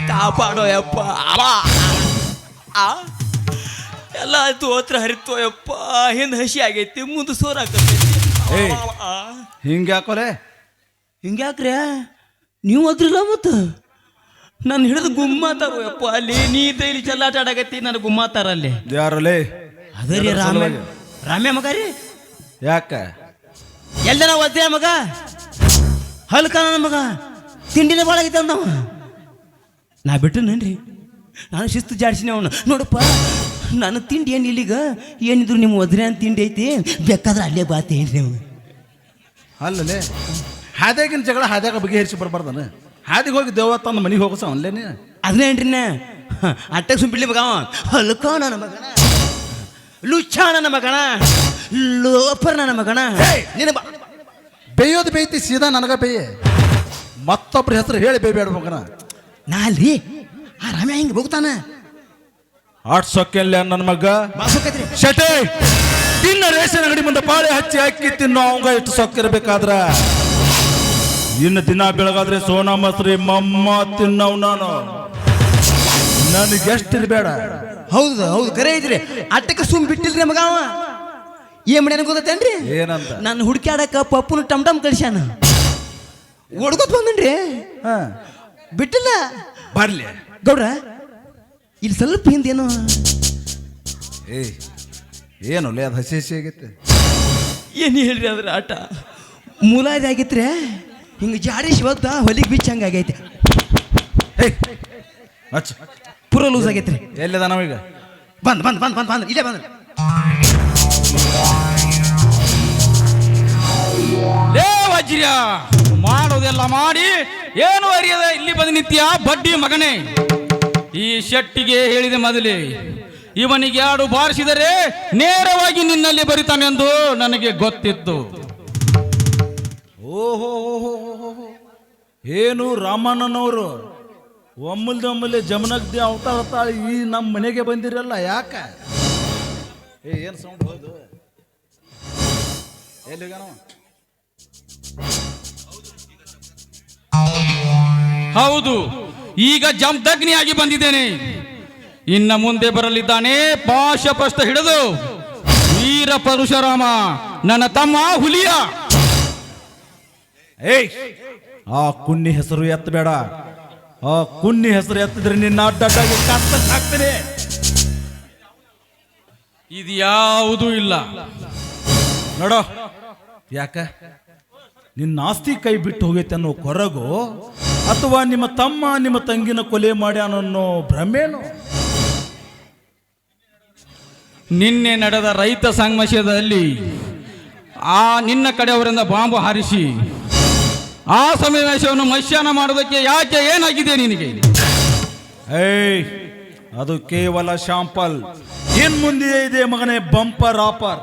ಕಾಪಾಡೋ ಯಪ್ಪ. ಎಲ್ಲ ತೋತ್ರ ಹರಿತೋ ಯಪ್ಪ. ಹಿಂದೆ ಹಸಿ ಆಗೈತಿ, ಮುಂದೆ ಸೋರಾಕತ್ತೈತಿ. ಹಿಂಗ್ಯಾಕೋಲೆ ಹಿಂಗ್ಯಾಕ್ರೆ ನೀವು ಅದ್ರಲ್ಲ ಮತ್ತು ನಾನು ಹಿಡಿದು ಗುಮ್ಮಾತಾರೋ ಯಪ್ಪ. ಅಲ್ಲಿ ನೀ ಇಲ್ಲಿ ಚೆಲ್ಲಾಟ ಆಡಾಕತ್ತಿ, ನಾನು ಗುಮ್ಮಾತಾರ ಅಲ್ಲಿ. ಯಾರಲ್ಲೇ? ಅದೇ ರೀ ರಾಮ್ಯ ಮಗ ರೀ. ಯಾಕ ಎಲ್ಲ ಒದ್ದೆ ಮಗ, ಹಲ್ಕ ನನ್ನ ಮಗ, ತಿಂಡಿನ ಭಾಳ ಆಗೈತೆ ಅಂದವ. ನಾ ಬಿಟ್ಟನೇನ್ರಿ, ನಾನು ಶಿಸ್ತು ಜಾಡ್ಸಿನಿ ಅವನು. ನೋಡಪ್ಪ, ನಾನು ತಿಂಡಿ ಏನು ಇಲ್ಲಿಗ ಏನಿದ್ರು ನಿಮ್ಮ ಒದ್ರೆ ಅಂತ ತಿಂಡಿ ಐತಿ, ಬೇಕಾದ್ರೆ ಅಲ್ಲೇ ಬಾತೇನ್ರಿ ನೀವು. ಅಲ್ಲಲೇ ಹಾದ್ಯಾಗಿನ ಜಗಳ ಹಾದ್ಯಾಗ ಬಗೆಹರಿಸಿ ಬರ್ಬಾರ್ದಾನ. ಹಾದಿಗೆ ಹೋಗಿ ದೇವ ತಂದು ಮನೆಗೆ ಹೋಗಸ ಅನ್ಲೇನೆ. ಅದನ್ನೇನ್ರಿ ಅಟ್ಟಕ್ಕೆ ಸುಂಬಿಡ್ಲಿ ಮಗ. ಹಲ್ಕ ನನ್ನ ಮಗನ, ಲುಚ್ಚ ನನ್ನ ಮಗನ, ಲೋಪರ್ ನನ್ನ ಮಗನ. ನಿನ್ನ ಬೇಯೋದು ಬೇಯ್ತಿ ಸೀದಾ ನನಗ ಬೇಯೆ. ಮತ್ತೊಬ್ರ ಹೆಸರು ಹೇಳಿ ಬೇಬೇಡ ಮಗನ. ನಾ ಅಲ್ರಿ ಆ ರಾಮ್ಯ ಹಿಂಗೆ ಹೋಗ್ತಾನ ಆಡ್ಸೋಕೆಲ್ಲ ನನ್ನ ಮಗ ಶಟೆ. ತಿನ್ನ ರೇಷನ್ ಅಂಗಡಿ ಮುಂದೆ ಪಾಳೆ ಹಚ್ಚಿ ಅಕ್ಕಿ ತಿನ್ನೋ ಅವಂಗ ಎಷ್ಟು ಸೊಕ್ಕಿರ್ಬೇಕಾದ್ರ ಇನ್ನು ದಿನ ಬೆಳಗಾದ್ರೆ ಸೋನಾ ಮಸ್ರಿ ಮಮ್ಮ ತಿನ್ನವ್ ನಾನು. ನನಗೆ ಎಷ್ಟಿರ್ಬೇಡ. ಹೌದು ಹೌದು ಕರೆ ಐತ್ರಿ. ಅಟ್ಟಕ್ಕೆ ಸುಮ್ ಬಿಟ್ಟಿಲ್ರಿ ಮಗ ಅವ. ಏನ್ ಮಾಡಿ ಗೊತ್ತೇನ್ರಿ? ಏನಂತ? ನಾನು ಹುಡುಕ್ಯಾಡಕ ಪಪ್ಪುನ ಟಮ್ ಕಳಿಸ್ಯಾನ. ಹೊಡ್ಕೊತ್ ಬಂದನ್ರಿ, ಬಿಟ್ಟಿಲ್ಲ. ಬರ್ಲಿ ಗೌಡ್ರ, ಇಲ್ಲಿ ಸ್ವಲ್ಪ ಹಿಂದೇನು ಏನು ಲೇ, ಅದು ಹಸಿ ಹಸಿ ಆಗೈತೆ. ಏನು ಹೇಳ್ರಿ ಅದ್ರ ಆಟ ಮೂಲಾದಿ ಆಗೈತ್ರಿ. ಹಿಂಗೆ ಜಾಡಿ ಶಿವತ್ತ ಹೊಲಿಗೆ ಬಿಚ್ಚ ಹಂಗ ಆಗೈತೆ. ಪೂರ ಲೂಸ್ ಆಗೈತ್ರಿ. ಎಲ್ಲಿದ ನಾವೀಗ? ಬಂದ್ ಬಂದ್ ಬಂದ್ ಬಂದ್ ಬಂದ್ ಇಲ್ಲೇ ಬಂದ್. ಲೇ ವಜ್ರ್ಯ, ಮಾಡೋದೆಲ್ಲ ಮಾಡಿ ಏನು ಅರಿಯದ ಇಲ್ಲಿ ಬಂದು ನಿತ್ಯ ಬಡ್ಡಿ ಮಗನೇ. ಈ ಶೆಟ್ಟಿಗೆ ಹೇಳಿದೆ ಮೊದಲೇ, ಇವನಿಗೆ ಯಾರು ಬಾರಿಸಿದರೆ ನೇರವಾಗಿ ನಿನ್ನಲ್ಲಿ ಬರಿತಾನೆಂದು ನನಗೆ ಗೊತ್ತಿತ್ತು. ಓಹೋ ಏನು ರಾಮಣ್ಣನವರು ಒಮ್ಮಲ್ದೆ ಜಮನಗ್ದಿ ಅವತಾರ ಈ ನಮ್ಮ ಮನೆಗೆ ಬಂದಿರಲ್ಲ. ಯಾಕ ಏನು ಸೌಂಡ್ ಹೌದು? ಎಲ್ಲಿಗಣ? ಹೌದು, ಈಗ ಜಮದಗ್ನಿಯಾಗಿ ಬಂದಿದ್ದೇನೆ. ಇನ್ನ ಮುಂದೆ ಬರಲಿದ್ದಾನೆ ಪಾಶಪ್ರಸ್ಥ ಹಿಡಿದು ವೀರ ಪರಶುರಾಮ, ನನ್ನ ತಮ್ಮ ಹುಲಿಯ. ಆ ಕುನ್ನಿ ಹೆಸರು ಎತ್ತಬೇಡ. ಆ ಕುನ್ನಿ ಹೆಸರು ಎತ್ತಿದ್ರೆ ನಿನ್ನ ಅಡ್ಡಾಗಿ ಹಾಕ್ತೇನೆ. ಇದು ಯಾವುದೂ ಇಲ್ಲ ನೋಡೋ. ಯಾಕ ನಿನ್ನ ಆಸ್ತಿ ಕೈ ಬಿಟ್ಟು ಹೋಗೈತೆ ಅನ್ನೋ ಕೊರಗು, ಅಥವಾ ನಿಮ್ಮ ತಮ್ಮ ನಿಮ್ಮ ತಂಗಿನ ಕೊಲೆ ಮಾಡ್ಯಾನನ್ನೋ ಭ್ರಮೇನು? ನಿನ್ನೆ ನಡೆದ ರೈತ ಸಂಘರ್ಷದಲ್ಲಿ ಆ ನಿನ್ನ ಕಡೆಯವರಿಂದ ಬಾಂಬು ಹಾರಿಸಿ ಆ ಸನ್ನಿವೇಶವನ್ನು ಮಶ್ಯಾನ ಮಾಡೋದಕ್ಕೆ ಯಾಕೆ ಏನಾಗಿದೆ ನಿನಗೆ? ಅದು ಕೇವಲ ಶಾಂಪಲ್. ಇನ್ ಮುಂದೆ ಇದೆ ಮಗನೇ ಬಂಪರ್ ಆಫರ್.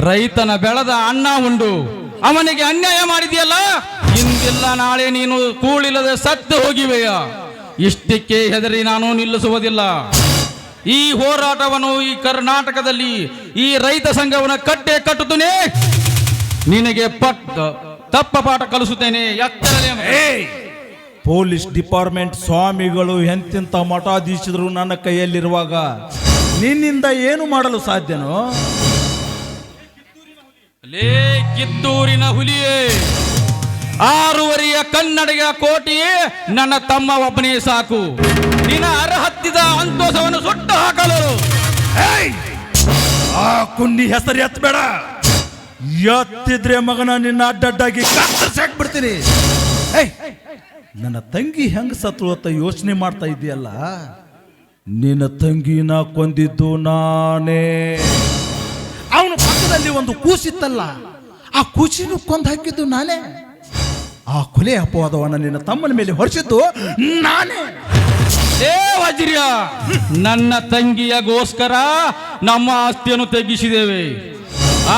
ರೈತನ ಬೆಳೆದ ಅನ್ನ ಉಂಡು ಅವನಿಗೆ ಅನ್ಯಾಯ ಮಾಡಿದೆಯಲ್ಲ, ಇಂದಿಲ್ಲ ನಾಳೆ ನೀನು ಕೂಳಿಲ್ಲದೆ ಸತ್ತು ಹೋಗಿವೆಯ. ಇಷ್ಟಕ್ಕೆ ಹೆದರಿ ನಾನು ನಿಲ್ಲಿಸುವುದಿಲ್ಲ. ಈ ಹೋರಾಟವನ್ನು ಈ ಕರ್ನಾಟಕದಲ್ಲಿ ಈ ರೈತ ಸಂಘವನ್ನು ಕಟ್ಟುತ್ತೇನೆ. ನಿನಗೆ ತಪ್ಪ ಪಾಠ ಕಲಿಸುತ್ತೇನೆ. ಪೊಲೀಸ್ ಡಿಪಾರ್ಟ್ಮೆಂಟ್ ಸ್ವಾಮಿಗಳು ಎಂತೆಂತ ಮಠಾಧೀಶರು ನನ್ನ ಕೈಯಲ್ಲಿರುವಾಗ ನಿನ್ನಿಂದ ಏನು ಮಾಡಲು ಸಾಧ್ಯನೋ? ಲೇ ಕಿತ್ತೂರಿನ ಹುಲಿಯೇ, 6 ವರ್ಷ ಕನ್ನಡಿಗ ಕೋಟೆಯೇ ನನ್ನ ತಮ್ಮ ಒಬ್ಬನೇ ಸಾಕು. ನಿನ್ನ ಅರ್ಹತ್ತಿದ ಅಂತೋಸವನ್ನು ಸುಟ್ಟು ಹಾಕಲು. ಆ ಕುಂಡಿ ಹೆಸರು ಎತ್ತಬೇಡ. ಎತ್ತಿದ್ರೆ ಮಗನ ನಿನ್ನ ಅಡ್ಡಡ್ಡಾಗಿ ಕತ್ತರಿಸಾಕ್ಬಿಡ್ತೀನಿ. ನನ್ನ ತಂಗಿ ಹೆಂಗ ಸತ್ರು ಅಂತ ಯೋಚನೆ ಮಾಡ್ತಾ ಇದೆಯಲ್ಲ, ನಿನ್ನ ತಂಗಿನ ಕೊಂದಿದ್ದು ನಾನೇ. ಅವನ ಪಕ್ಕದಲ್ಲಿ ಒಂದು ಕೂಸಿತ್ತಲ್ಲ, ಆ ಕೂಸಿನ ಕೊಂದು ಹಾಕಿದ್ದು ನಾನೇ. ಆ ಕೊಲೆ ಅಪವಾದವನ್ನ ನಿನ್ನ ತಮ್ಮನ ಮೇಲೆ ಹೊರಿಸಿದ್ದು ನಾನೇ. ವಜ್ರ್ಯ, ನನ್ನ ತಂಗಿಯಗೋಸ್ಕರ ನಮ್ಮ ಆಸ್ತಿಯನ್ನು ತೆಗಿಸಿದ್ದೇವೆ.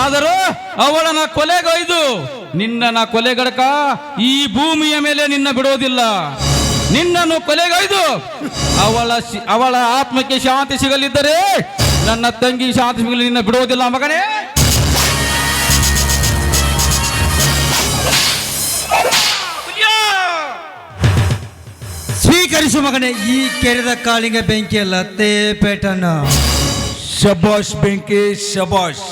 ಆದರೂ ಅವಳನ್ನ ಕೊಲೆಗೈದು ನಿನ್ನನ್ನ ಕೊಲೆಗಡಕ ಈ ಭೂಮಿಯ ಮೇಲೆ ನಿನ್ನ ಬಿಡೋದಿಲ್ಲ. ನಿನ್ನನ್ನು ಕೊಲೆಗೈದು ಅವಳ ಆತ್ಮಕ್ಕೆ ಶಾಂತಿ ಸಿಗಲಿದ್ದರೆ ನನ್ನ ತಂಗಿ ಶಾಂತಿ ಸಿಗಲಿ, ನಿನ್ನ ಬಿಡೋದಿಲ್ಲ ಮಗನೇ. ಸ್ವೀಕರಿಸು ಮಗನೇ ಈ ಕೆರೆದ ಕಾಳಿಂಗ ಬೆಂಕಿಯಲ್ಲ ತೇಪೇಟನ್ನ. ಶಬಾಷ್ ಬೆಂಕಿ ಶಬಾಷ್.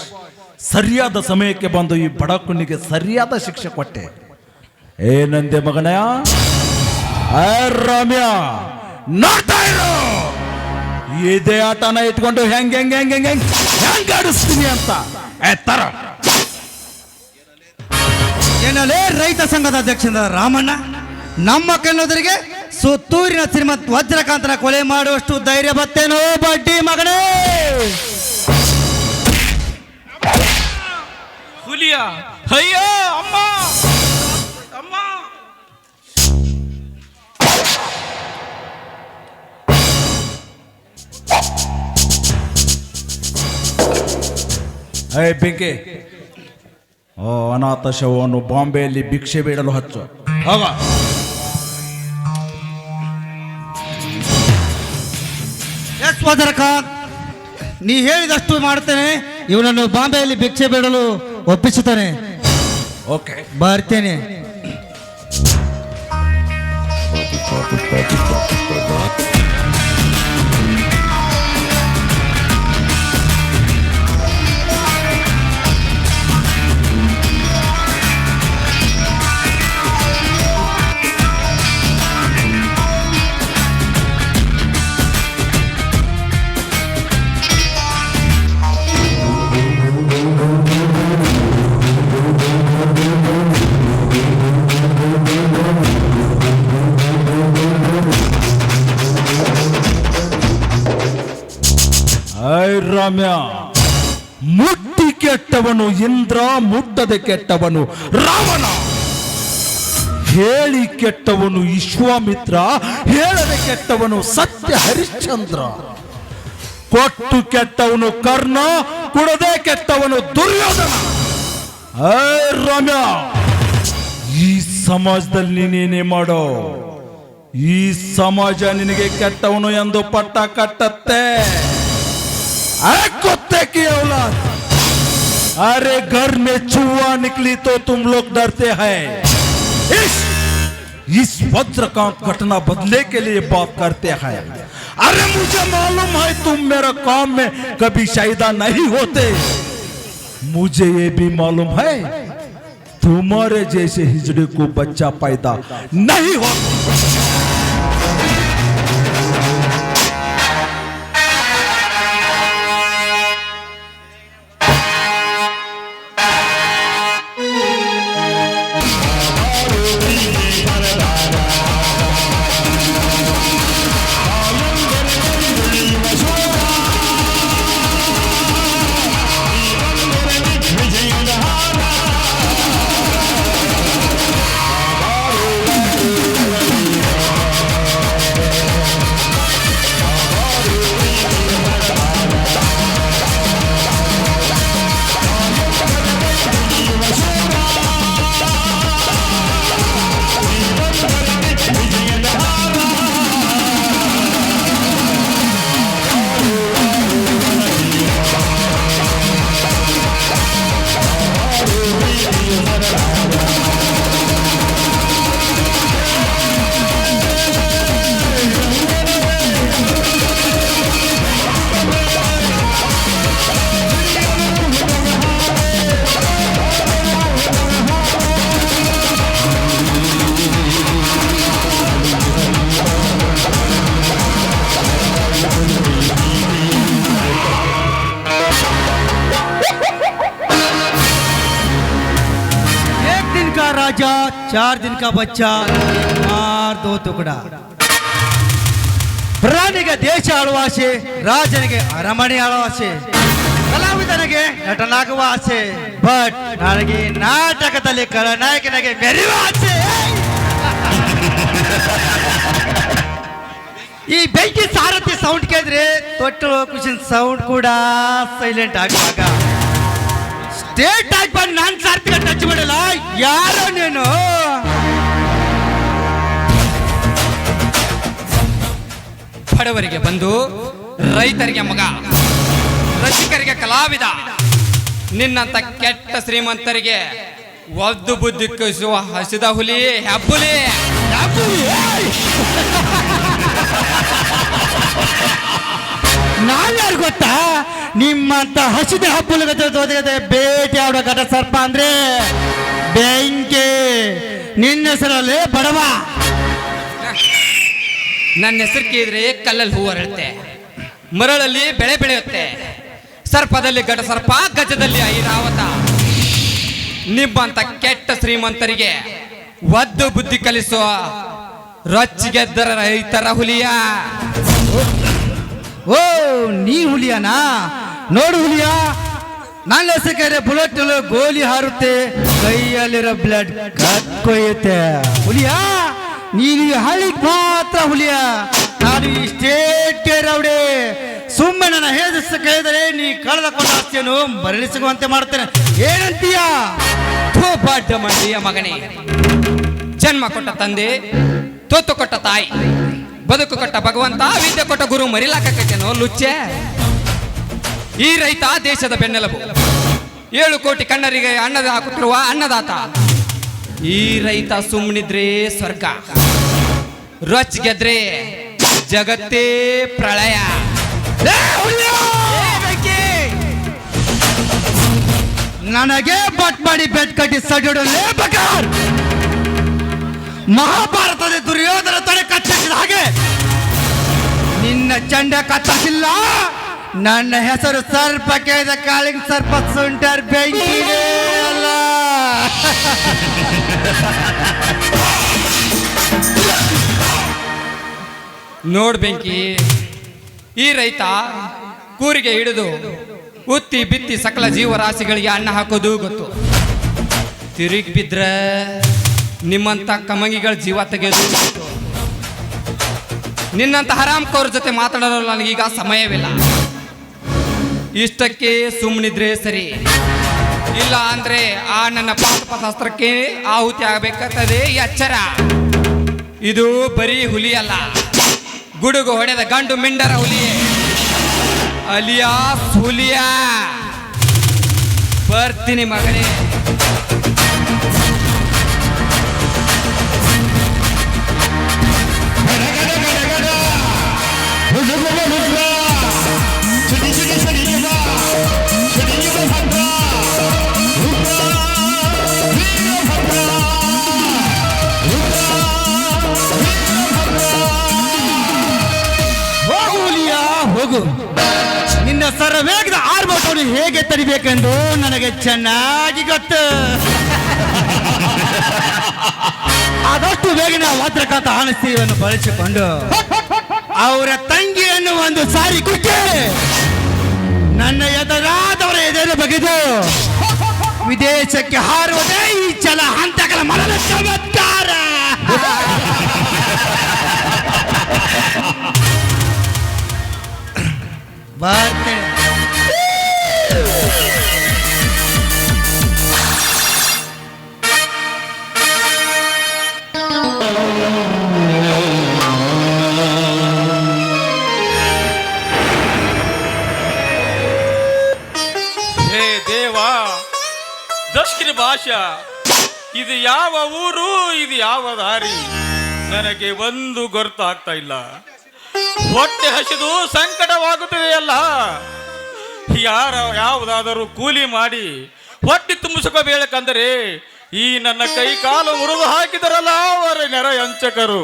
ಸರಿಯಾದ ಸಮಯಕ್ಕೆ ಬಂದು ಈ ಬಡಕುನಿಗೆ ಸರಿಯಾದ ಶಿಕ್ಷೆ ಕೊಟ್ಟೆ. ಏನಂದೆ ಮಗನ? ರಾಮ್ಯ ನೋಡ್ತಾ ಇರು, ಇದೇ ಆಟನ ಇಟ್ಕೊಂಡು ಹೆಂಗ್ ಹೆಂಗ್ ಹೆಂಗ್ ಹೆಂಗ್ ಹೆಂಗ್ ಹೆಂಗ್ ಆಡಿಸ್ತೀನಿ ಅಂತ. ತರ ಏನಲೇ ರೈತ ಸಂಘದ ಅಧ್ಯಕ್ಷದ ರಾಮಣ್ಣ, ನಮ್ಮ ಕನ್ನೋದರಿಗೆ ಸುತ್ತೂರಿನ ಶ್ರೀಮಂತ್ ವಜ್ರಕಾಂತನ ಕೊಲೆ ಮಾಡುವಷ್ಟು ಧೈರ್ಯ ಬತ್ತೇನೋ ಬಡ್ಡಿ ಮಗನೇ? ಹುಲಿಯ ಅಯ್ಯೋ ಅಮ್ಮ ಅಮ್ಮ. ಬೆಂಕಿ, ಓ ಅನಾಥ ಶವವನ್ನು ಬಾಂಬೆಯಲ್ಲಿ ಭಿಕ್ಷೆ ಬೇಡಲು ಹಚ್ಚು. ಹೋಗ. ಎಸ್ ವಜ್ರಕಾಂತ್, ನೀ ಹೇಳಿದಷ್ಟು ಮಾಡ್ತೇನೆ. ಇವನನ್ನು ಬಾಂಬೆಯಲ್ಲಿ ಭಿಕ್ಷೆ ಬೇಡಲು ಒಪ್ಪಿಸುತ್ತಾನೆ. ಓಕೆ, ಬರ್ತೇನೆ. ರಾಮ್ಯ, ಮುಟ್ಟಿ ಕೆಟ್ಟವನು ಇಂದ್ರ, ಮುಟ್ಟದೆ ಕೆಟ್ಟವನು ರಾವಣ. ಹೇಳಿ ಕೆಟ್ಟವನು ವಿಶ್ವಾಮಿತ್ರ, ಹೇಳದೆ ಕೆಟ್ಟವನು ಸತ್ಯ ಹರಿಶ್ಚಂದ್ರ. ಕೊಟ್ಟು ಕೆಟ್ಟವನು ಕರ್ಣ, ಕುಡದೆ ಕೆಟ್ಟವನು ದುರ್ಯೋಧನ. ರಾಮ್ಯ, ಈ ಸಮಾಜದಲ್ಲಿ ನೀನೇನೇ ಮಾಡೋ, ಈ ಸಮಾಜ ನಿನಗೆ ಕೆಟ್ಟವನು ಎಂದು ಪಟ್ಟ ಕಟ್ಟತ್ತೆ. कुत्ते की औलाद, अरे घर में चूहा निकली तो तुम लोग डरते हैं. इस वज्रकांत घटना बदले के लिए बात करते हैं. अरे मुझे मालूम है तुम मेरा काम में कभी शायदा नहीं होते. मुझे ये भी मालूम है तुम्हारे जैसे हिजड़े को बच्चा पैदा नहीं होता. राजा 4 दिन का बच्चा मार 2 टुकड़ा. ಪ್ರಾಣಿಗೆ ದೇಶ ಆಳುವ ಆಸೆ, ರಾಜನಿಗೆ ಅರಮನೆ ಆಳುವ ಆಸೆ, ಕಲಾವಿದನಿಗೆ ನಟನಾಗುವ ಆಸೆ, ಬಟ್ ನನಗೆ ನಾಟಕದಲ್ಲಿ ಖಳನಾಯಕನಿಗೆ ಮೆರೆಯುವ ಆಸೆ. ಈ ಬೆಂಕಿ ಸಾರಥಿ ಸೌಂಡ್ ಕೇಳಿದ್ರೆ ತೊಟ್ಟು ಕುಶನ್ ಸೌಂಡ್ ಕೂಡ ಸೈಲೆಂಟ್ ಆಗುವಾಗ ಸ್ಟೇಟ್ ಆಗಿ ಬಂದು ನಾನು ಸಾರ್ಥಿಗೆ ಟಚ್ ಮಾಡಲ್ಲ. ಯಾರೋ ನೀನು? ಬಡವರಿಗೆ ಬಂದು, ರೈತರಿಗೆ ಮಗ, ರಸಿಕರಿಗೆ ಕಲಾವಿದ, ನಿನ್ನಂತ ಕೆಟ್ಟ ಶ್ರೀಮಂತರಿಗೆ ಒದ್ದು ಬುದ್ಧಿ ಕಲಿಸುವ ಹಸಿದ ಹುಲಿ ಹೆಬ್ಬುಲಿ. ನಿಮ್ಮಂತ ಹಸಿದ ಹಬ್ಬಲ ಜೊತೆಗೆ ಭೇಟಿ ಆಡೋ ಘಟ ಸರ್ಪ ಅಂದ್ರೆ ಬೆಂಕಿ. ನಿನ್ನ ಹೆಸರಲ್ಲಿ ಬಡವ. ನನ್ನ ಹೆಸರು ಕೇಳಿದ್ರೆ ಕಲ್ಲಲ್ಲಿ ಹೂ ಅರಳುತ್ತೆ, ಮರಳಲ್ಲಿ ಬೆಳೆ ಬೆಳೆಯುತ್ತೆ, ಸರ್ಪದಲ್ಲಿ ಘಟ ಸರ್ಪ, ಗಜದಲ್ಲಿ ಐರಾವತ. ನಿಮ್ಮಂತ ಕೆಟ್ಟ ಶ್ರೀಮಂತರಿಗೆ ಒದ್ದು ಬುದ್ಧಿ ಕಲಿಸುವ ರೊಚ್ಚಿಗೆದ್ದರ ರೈತರ ಹುಲಿಯ. ಓ ನೀ ಹುಲಿಯನಾ? ನೋಡು ಹುಲಿಯ, ನನ್ನ ಹೆಸರು ಬುಲೆಟ್ ಗೋಲಿ ಹಾರುತ್ತೆ, ಕೈಯಲ್ಲಿರೋ ಬ್ಲಡ್ ಕಕ್ಕೊಯ್ಯುತ್ತೆ. ಹುಲಿಯ ನೀನು ಈ ಹಳ್ಳಿಗೆ ಮಾತ್ರ ಹುಲಿಯ, ನಾನು ಈ ಸ್ಟೇಟ್ ರೌಡಿ. ಸುಮ್ಮನೆ ನನ್ನ ಹೇಳಿದ ಕೇಳಿದರೆ ನೀ ಕಳೆದುಕೊಂಡ ಆಸ್ತಿಯನ್ನು ಮರಳಿಸುವಂತೆ ಮಾಡ್ತೇನೆ. ಏನಂತೀಯ? ಬಾಡ್ಡ ಮಂಡಿಯ ಮಗನೇ, ಜನ್ಮ ಕೊಟ್ಟ ತಂದೆ, ತೊತ್ತು ಕೊಟ್ಟ ತಾಯಿ, ಬದುಕು ಕೊಟ್ಟ ಭಗವಂತ, ವಿದ್ಯೆ ಕೊಟ್ಟ ಗುರು ಮರಿಲಾಕೇನೋ ಲುಚ್ಚೆ. ಈ ರೈತ ದೇಶದ ಬೆನ್ನೆಲುಬು, 7 ಕೋಟಿ ಕಣ್ಣರಿಗೆ ಅನ್ನದ ಹಾಕುತ್ತಿರುವ ಅನ್ನದಾತ. ಈ ರೈತ ಸುಮ್ಮನಿದ್ರೆ ಸ್ವರ್ಗ, ರೊಚ್ ಗೆದ್ರೆ ಜಗತ್ತೇ ಪ್ರಳಯ. ನನಗೆ ಬಟ್ ಮಾಡಿ ಬೆಟ್ ಕಟ್ಟಿ ಸಡಿಡಲೇ ಬಗಾರ್. ಮಹಾಭಾರತದ ದುರ್ಯೋಧನ ತಡೆ ಕತ್ತರಿಸಿದ ಹಾಗೆ ನಿನ್ನ ಚಂಡ ಕತ್ತರಿಸಿಲ್ಲ. ನನ್ನ ಹೆಸರು ಸರ್ಪ ಕೇಳಿದ ಕಾಳಿಂಗ್ ಸರ್ಪ ಸುಂಟರ್ ಬೆಂಕಿ ಅಲ್ಲ. ನೋಡ್ ಬೆಂಕಿ, ಈ ರೈತ ಕೂರಿಗೆ ಹಿಡಿದು ಉತ್ತಿ ಬಿತ್ತಿ ಸಕಲ ಜೀವರಾಶಿಗಳಿಗೆ ಅನ್ನ ಹಾಕೋದು ಗೊತ್ತು. ತಿರುಗಿ ಬಿದ್ರ ನಿಮ್ಮಂತ ಕಮಂಗಿಗಳ ಜೀವ ತೆಗೆದು ಗೊತ್ತು. ನಿನ್ನಂತ ಹರಾಮ್ ಕೌರ್ ಜೊತೆ ಮಾತಾಡಲು ನನಗೀಗ ಸಮಯವಿಲ್ಲ. ಇಷ್ಟಕ್ಕೆ ಸುಮ್ಮನಿದ್ರೆ ಸರಿ, ಇಲ್ಲ ಅಂದ್ರೆ ಆ ನನ್ನ ಪಾಶಾಸ್ತ್ರಕ್ಕೆ ಆಹುತಿ ಆಗಬೇಕಾಗ್ತದೆ. ಎಚ್ಚರ, ಇದು ಬರೀ ಹುಲಿ ಅಲ್ಲ, ಗುಡುಗು ಹೊಡೆದ ಗಂಡು ಮಿಂಡರ ಹುಲಿಯೇ, ಅಲಿಯಾಸ್ ಹುಲಿಯ. ಬರ್ತೀನಿ ಮಗನೇ. ಹೋಗು, ನಿನ್ನ ಸರ್ವೇಗದ ಆರ್ಭಟವನ್ನು ಹೇಗೆ ತಡಿಬೇಕೆಂದು ನನಗೆ ಚೆನ್ನಾಗಿ ಗೊತ್ತು. ಆದಷ್ಟು ಬೇಗನೆ ವಾತ್ರಕಾಂತ ಆನಸ್ತಿಯನ್ನು ಬಳಸಿಕೊಂಡು ಅವರ ತಂಗಿಯನ್ನು ಒಂದು ಸಾರಿ ಕುಟ್ಟಿ ನನ್ನ ಎದುರಾದವರ ಎದೆಯನ್ನು ಬಗೆದು ವಿದೇಶಕ್ಕೆ ಹಾರುವುದೇ ಈ ಛಲ ಹಂತಕರ ಮನದ ಚಮತ್ಕಾರ. ಬರ್ತೇನೆ. ಹೇ ದೇವಾ, ದಕ್ಷಿಣ ಭಾಷಾ, ಇದು ಯಾವ ಊರು, ಇದು ಯಾವ ದಾರಿ, ನನಗೆ ಒಂದು ಗೊತ್ತಾಗ್ತಾ ಇಲ್ಲ. ಹೊಟ್ಟೆ ಹಸಿದು ಸಂಕಟವಾಗುತ್ತದೆಯಲ್ಲ. ಯಾವುದಾದರೂ ಕೂಲಿ ಮಾಡಿ ಹೊಟ್ಟೆ ತುಂಬಿಸಿಕೋಬೇಕಂದರೆ ಈ ನನ್ನ ಕೈ ಕಾಲು ಮುರಿದು ಹಾಕಿದರಲ್ಲ ಅವರ ನೆರೆ ವಂಚಕರು.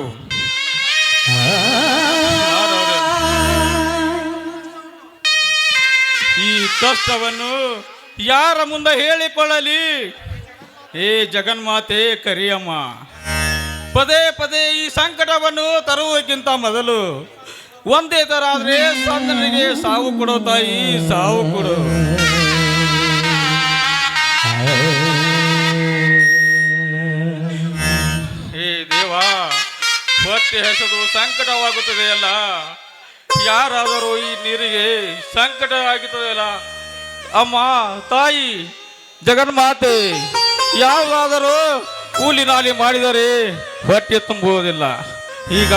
ಈ ಕಷ್ಟವನ್ನು ಯಾರ ಮುಂದೆ ಹೇಳಿಕೊಳ್ಳಲಿ? ಹೇ ಜಗನ್ಮಾತೆ ಕರಿಯಮ್ಮ, ಪದೇ ಪದೇ ಈ ಸಂಕಟವನ್ನು ತರುವುದಕ್ಕಿಂತ ಮೊದಲು ಒಂದೇ ತರ ಆದ್ರೆ ಸಂದನಿಗೆ ಸಾವು ಕೊಡೋ ತಾಯಿ, ಸಾವು ಕೊಡು. ಹೇ ದೇವಾ, ಹೊಟ್ಟೆ ಹಸಿದು ಸಂಕಟವಾಗುತ್ತದೆಯಲ್ಲ, ಯಾರಾದರೂ ಈ ನೀರಿಗೆ ಸಂಕಟ ಆಗುತ್ತದೆಯಲ್ಲ. ಅಮ್ಮ ತಾಯಿ ಜಗನ್ಮಾತೆ, ಯಾವುದಾದರೂ ಕೂಲಿ ನಾಲಿ ಮಾಡಿದರೆ ಹೊಟ್ಟೆ ತುಂಬುವುದಿಲ್ಲ. ಈಗ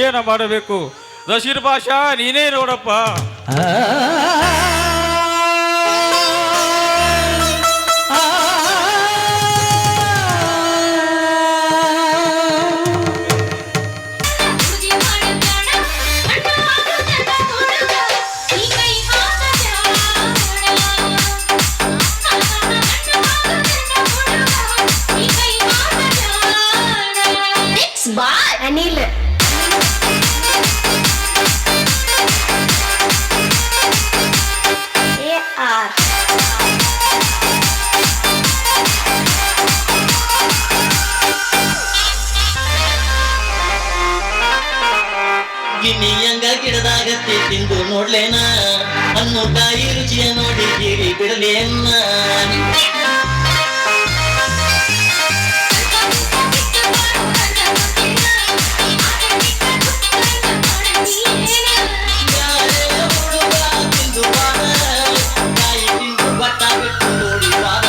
ಏನ ಮಾಡಬೇಕು? ದಶಿರ್ ಭಾಷಾ, ನೀನೇ ನೋಡಪ್ಪ. ಮುದಿ ಮಾಡಬೇಡ ಅಣ್ಣ, ಅನಿಲ್ AR ಗಿಣಿಯಂಗ ಗಿಡದಾಗ ತಿಂದು ನೋಡ್ಲೇನ ಅನ್ನೋ ಕಾಯಿ ರುಚಿಯ ನೋಡಿ ಗಿರಿ ಬಿಡಲೇನ ಯಾರೇ ಹುಡುಗ ತಿಂದು ಬಾರ ಕಾಯಿ ತಿಂದು ಬಟ್ಟ ಬಿಟ್ಟು ನೋಡಿ ಬಾರ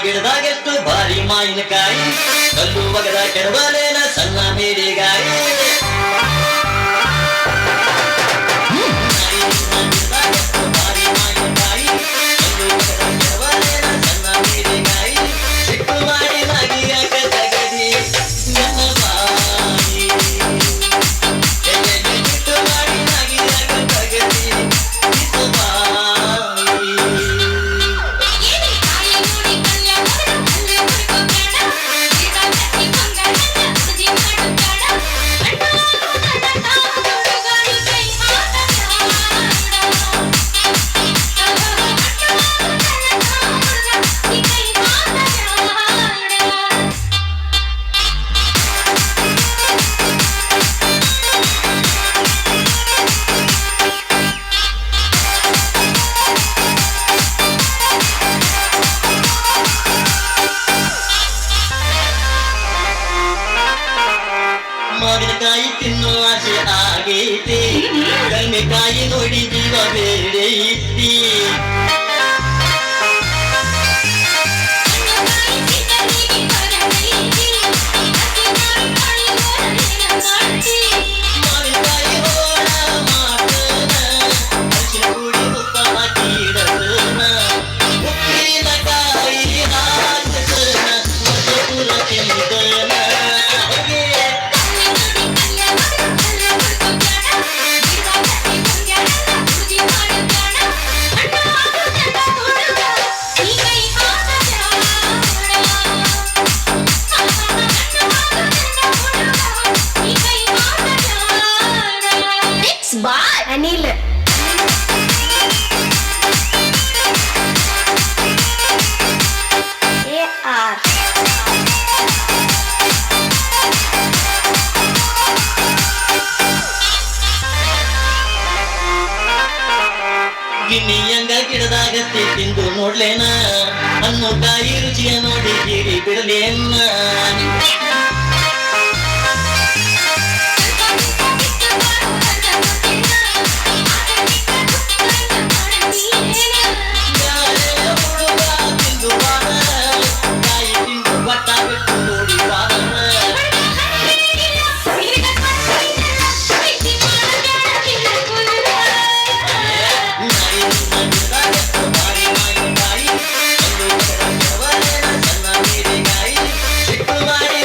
ಗಿಡದಾಗೆಷ್ಟು ಭಾರಿ ಮಾವಿನಕಾಯಿ ಕಲ್ಲು ಬಗದ ಕೆಡವಲೇನ ಸಣ್ಣ ಮೇರಿಗಾಯಿ ಭಾರಿ ಮಾವಿನಕಾಯಿ ಕಲ್ಲು ಬಗದ ಕೆಡವಲೇನ ಸಣ್ಣ ಮೇರಿಗಾಯಿ ಸಿಟ್ಟು ಮಾಡಿ ನಗಿಯಾಕ ತಗದಿ ನನ್ನ ಬಾಯಿ ಸಿಟ್ಟು ಮಾಡಿ ನಗಿಯಾಕ ತಗದಿ ಇದು ಬಾಯಿ ಮಾವಿನಕಾಯಿ ತಿನ್ನೋ ಆಸೆ ಆಗೈತಿ ಕಣ್ಣಿಕಾಯಿ ನೋಡಿ ಜೀವ ಬೇರೆ ಇತ್ತಿ ಮಾವಿನಕಾಯಿ ಹೋಳ ಮಾತನ ಅರಿಶಿನ ಪುಡಿ ಉಪ್ಪ ಹಾಕಿ ಇಡತನ ಉಪ್ಪಿನಕಾಯಿ ಹಾಕತನ ಮತ್ತು ಪುರ ತಿಂತನ ಅನಿಲ್ AR ಗಿಣಿಯಂಗ ಗಿಡದಾಗ ತಿಂದು ನೋಡ್ಲೇನ ಅನ್ನೋ ಕಾಯಿ ರುಚಿಯ ನೋಡಿ ಗಿರಿ ಬಿಡಲೇನ ಯಾರೇ ಹುಡುಗ ತಿಂದು ಬಾರ ಕಾಯಿ ತಿಂದು ಬಟ್ಟ ಬಿಟ್ಟು ನೋಡಿ ಬಾರ ಭಾರಿ ಮಾವಿನಕಾಯಿ ಕಲ್ಲು ಬಗದ ಕೆಡವಲೇನ ಸಣ್ಣ ಮೇರಿಗಾಯಿ ಸಿಟ್ಟು ಮಾಡಿ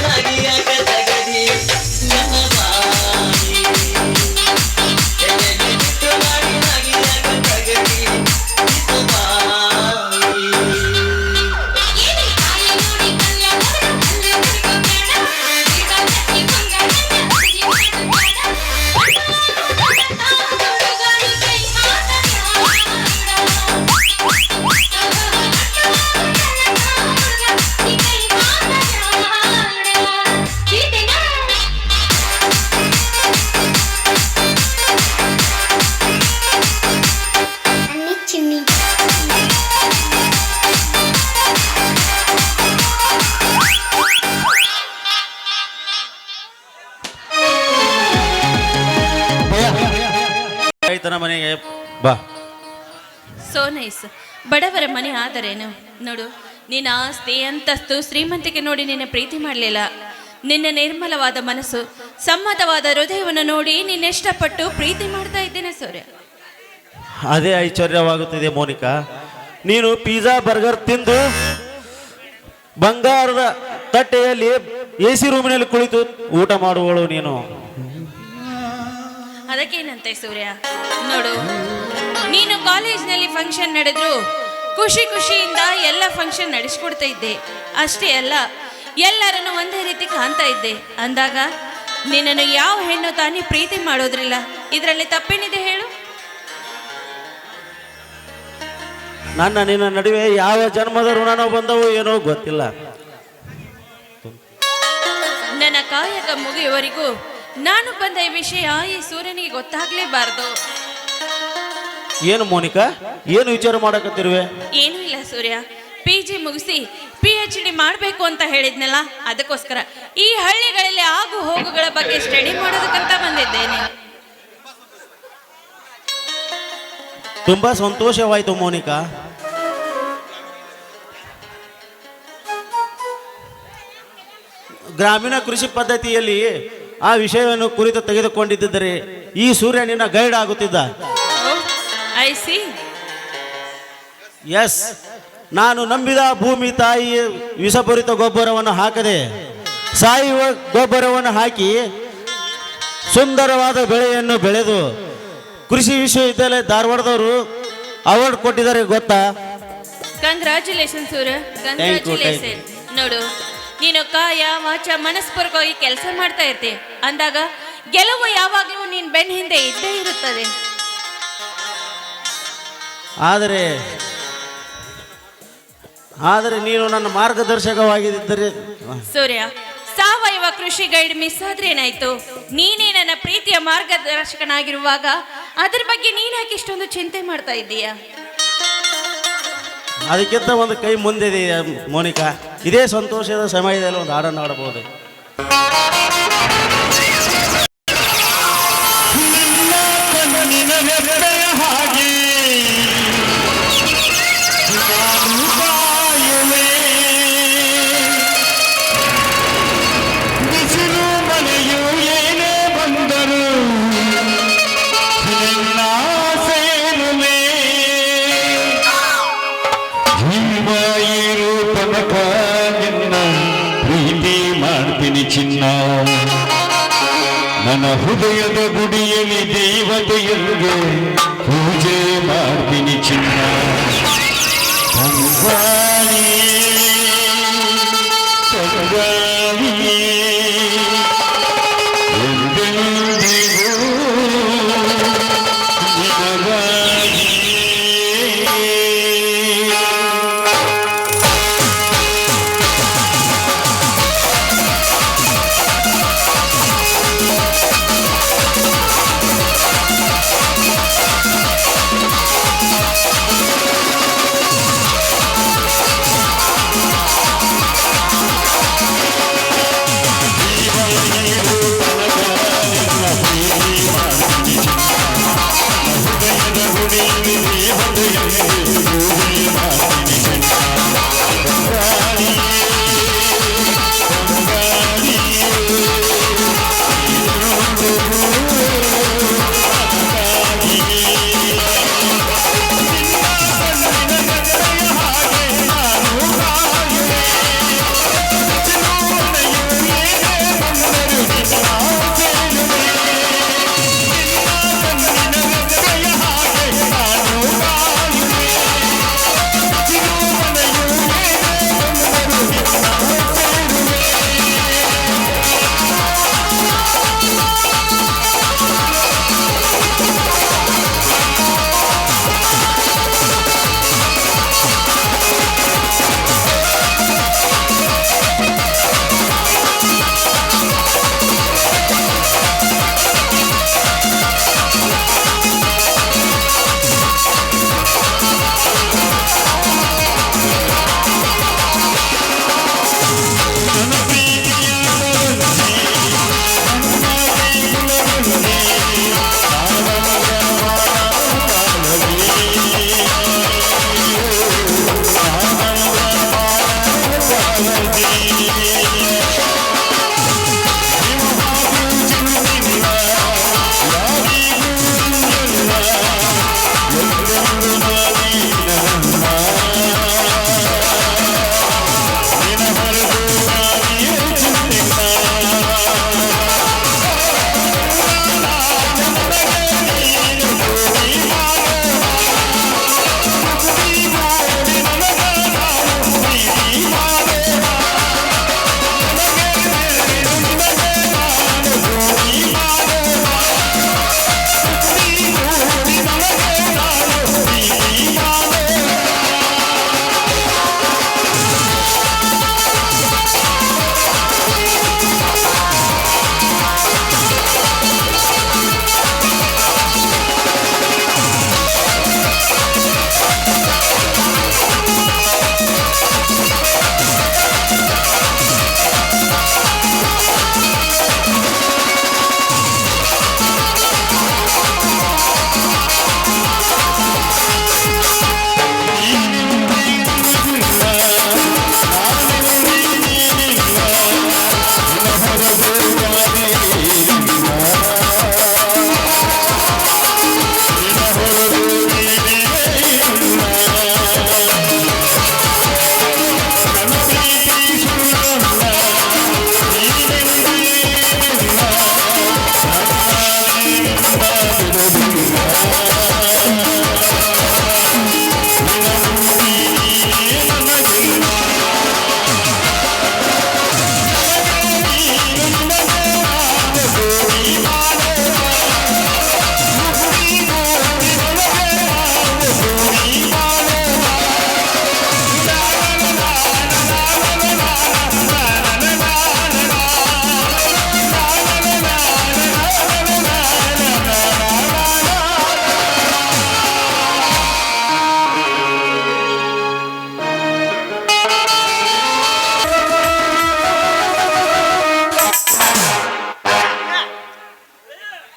ಆಯ್ತನ ಮನೆಗೆ ಬಾ. So nice. ಬಡವರ ಮನೆ ಆದರೇನು ನೋಡು, ನಿನ್ನ ಆಸ್ತಿ ಅಂತಸ್ತು ಶ್ರೀಮಂತಿಕೆ ನೋಡಿ ನಿನ್ನ ಪ್ರೀತಿ ಮಾಡಲಿಲ್ಲ. ನಿನ್ನ ನಿರ್ಮಲವಾದ ಮನಸ್ಸು, ಸಮ್ಮತವಾದ ಹೃದಯವನ್ನು ನೋಡಿ ನಿನ್ನೆಷ್ಟಪಟ್ಟು ಪ್ರೀತಿ ಮಾಡ್ತಾ ಇದ್ದೇನೆ ಸೂರ್ಯ. ಅದೇ ಐಶ್ವರ್ಯವಾಗುತ್ತಿದೆ ಮೋನಿಕಾ. ನೀನು ಪಿಜ್ಜಾ ಬರ್ಗರ್ ತಿಂದು ಬಂಗಾರದ ತಟ್ಟೆಯಲ್ಲಿ AC ರೂಮಿನಲ್ಲಿ ಕುಳಿತು ಊಟ ಮಾಡುವಳು ನೀನು. ಅದಕ್ಕೇನಂತೆ ಸೂರ್ಯ, ನೋಡು ನೀನು ಕಾಲೇಜ್ನಲ್ಲಿ ಫಂಕ್ಷನ್ ನಡೆದ್ರು ಖುಷಿ ಖುಷಿಯಿಂದ ಎಲ್ಲ ಫಂಕ್ಷನ್ ನಡೆಸ್ಕೊಡ್ತಾ ಇದ್ದೆ. ಅಷ್ಟೇ ಅಲ್ಲ, ಎಲ್ಲರನ್ನು ಒಂದೇ ರೀತಿ ಕಾಣ್ತಾ ಇದ್ದೆ. ಅಂದಾಗ ನಿನ್ನನ್ನು ಯಾವ ಹೆಣ್ಣು ತಾನೇ ಪ್ರೀತಿ ಮಾಡೋದ್ರಿಲ್ಲ. ಇದರಲ್ಲಿ ತಪ್ಪೇನಿದೆ ಹೇಳು? ನನ್ನ ನಿನ್ನ ನಡುವೆ ಯಾವ ಜನ್ಮದ ಋಣನೋ ಬಂದವು ಏನೋ ಗೊತ್ತಿಲ್ಲ. ನನ್ನ ಕಾಯಕ ಮುಗಿಯುವವರೆಗೂ ನಾನು ಬಂದ ಈ ವಿಷಯ ಈ ಸೂರ್ಯನಿಗೆ ಗೊತ್ತಾಗ್ಲೇಬಾರ್ದು. ಏನು ಮೋನಿಕಾ, ಏನು ವಿಚಾರ ಮಾಡಕತ್ತಿರುವೆ? ಏನೂ ಇಲ್ಲ ಸೂರ್ಯ, PG ಮುಗಿಸಿ PhD ಮಾಡಬೇಕು ಅಂತ ಹೇಳಿದ್ನಲ್ಲ, ಅದಕ್ಕೋಸ್ಕರ ಈ ಹಳ್ಳಿಗಳಲ್ಲಿ ಆಗು ಹೋಗುಗಳ ಬಗ್ಗೆ ಸ್ಟಡಿ ಮಾಡೋದಕ್ಕಂತ ಬಂದಿದ್ದೇನೆ. ತುಂಬಾ ಸಂತೋಷವಾಯಿತು ಮೋನಿಕಾ. ಗ್ರಾಮೀಣ ಕೃಷಿ ಪದ್ಧತಿಯಲ್ಲಿ ಆ ವಿಷಯವನ್ನು ಕುರಿತು ತೆಗೆದುಕೊಂಡಿದ್ದರೆ ಈ ಸೂರ್ಯ ನಿನ್ನ ಗೈಡ್ ಆಗುತ್ತಿದ್ದ. I C. ಎಸ್, ನಾನು ನಂಬಿದ ಭೂಮಿ ತಾಯಿ ವಿಷಪೂರಿತ ಗೊಬ್ಬರವನ್ನು ಹಾಕದೆ ಸಾಯುವ ಗೊಬ್ಬರವನ್ನು ಹಾಕಿ ಸುಂದರವಾದ ಬೆಳೆಯನ್ನು ಬೆಳೆದು ಕೃಷಿ ವಿಶ್ವವಿದ್ಯಾಲಯ ಧಾರವಾಡದವರು ಅವಾರ್ಡ್ ಕೊಟ್ಟಿದ್ದಾರೆ, ಗೊತ್ತಾ? ಕಂಗ್ರ್ಯಾಚುಲೇಷನ್ ಸೂರ್ಯ, ಕಂಗ್ರ್ಯಾಚುಲೇಷನ್. ನೋಡು, ನೀನು ಕಾಯ ವಾಚ ಮನಸ್ಪೂರ್ವಕವಾಗಿ ಕೆಲಸ ಮಾಡ್ತಾ ಇರ್ತೀಯ ಅಂದಾಗ ಗೆಲುವು ಯಾವಾಗಲೂ ನೀನ್ ಬೆನ್ನ ಹಿಂದೆ ಇದ್ದೇ ಇರುತ್ತದೆ. ಆದರೆ ನೀನು ನನ್ನ ಮಾರ್ಗದರ್ಶಕವಾಗಿದ್ದರೆ. ಸೂರ್ಯ, ಸಾವಯವ ಕೃಷಿ ಗೈಡ್ ಮಿಸ್ ಆದ್ರೆ ಏನಾಯ್ತು? ನೀನೇ ನನ್ನ ಪ್ರೀತಿಯ ಮಾರ್ಗದರ್ಶಕನಾಗಿರುವಾಗ ಅದ್ರ ಬಗ್ಗೆ ನೀನ್ಯಾಕೆ ಇಷ್ಟೊಂದು ಚಿಂತೆ ಮಾಡ್ತಾ ಇದ್ದೀಯಾ? ಅದಕ್ಕಿಂತ ಒಂದು ಕೈ ಮುಂದಿದೆ ಮೋನಿಕಾ. ಇದೇ ಸಂತೋಷದ ಸಮಯದಲ್ಲಿ ಒಂದು ಹಾಡನ್ನು ಹಾಡಬಹುದು. ಚಿನ್ನ ನನ್ನ ಹೃದಯದ ಗುಡಿಯಲ್ಲಿ ದೇವತೆಯರಿಗೆ ಪೂಜೆ ಮಾಡ್ತೀನಿ ಚಿನ್ನ.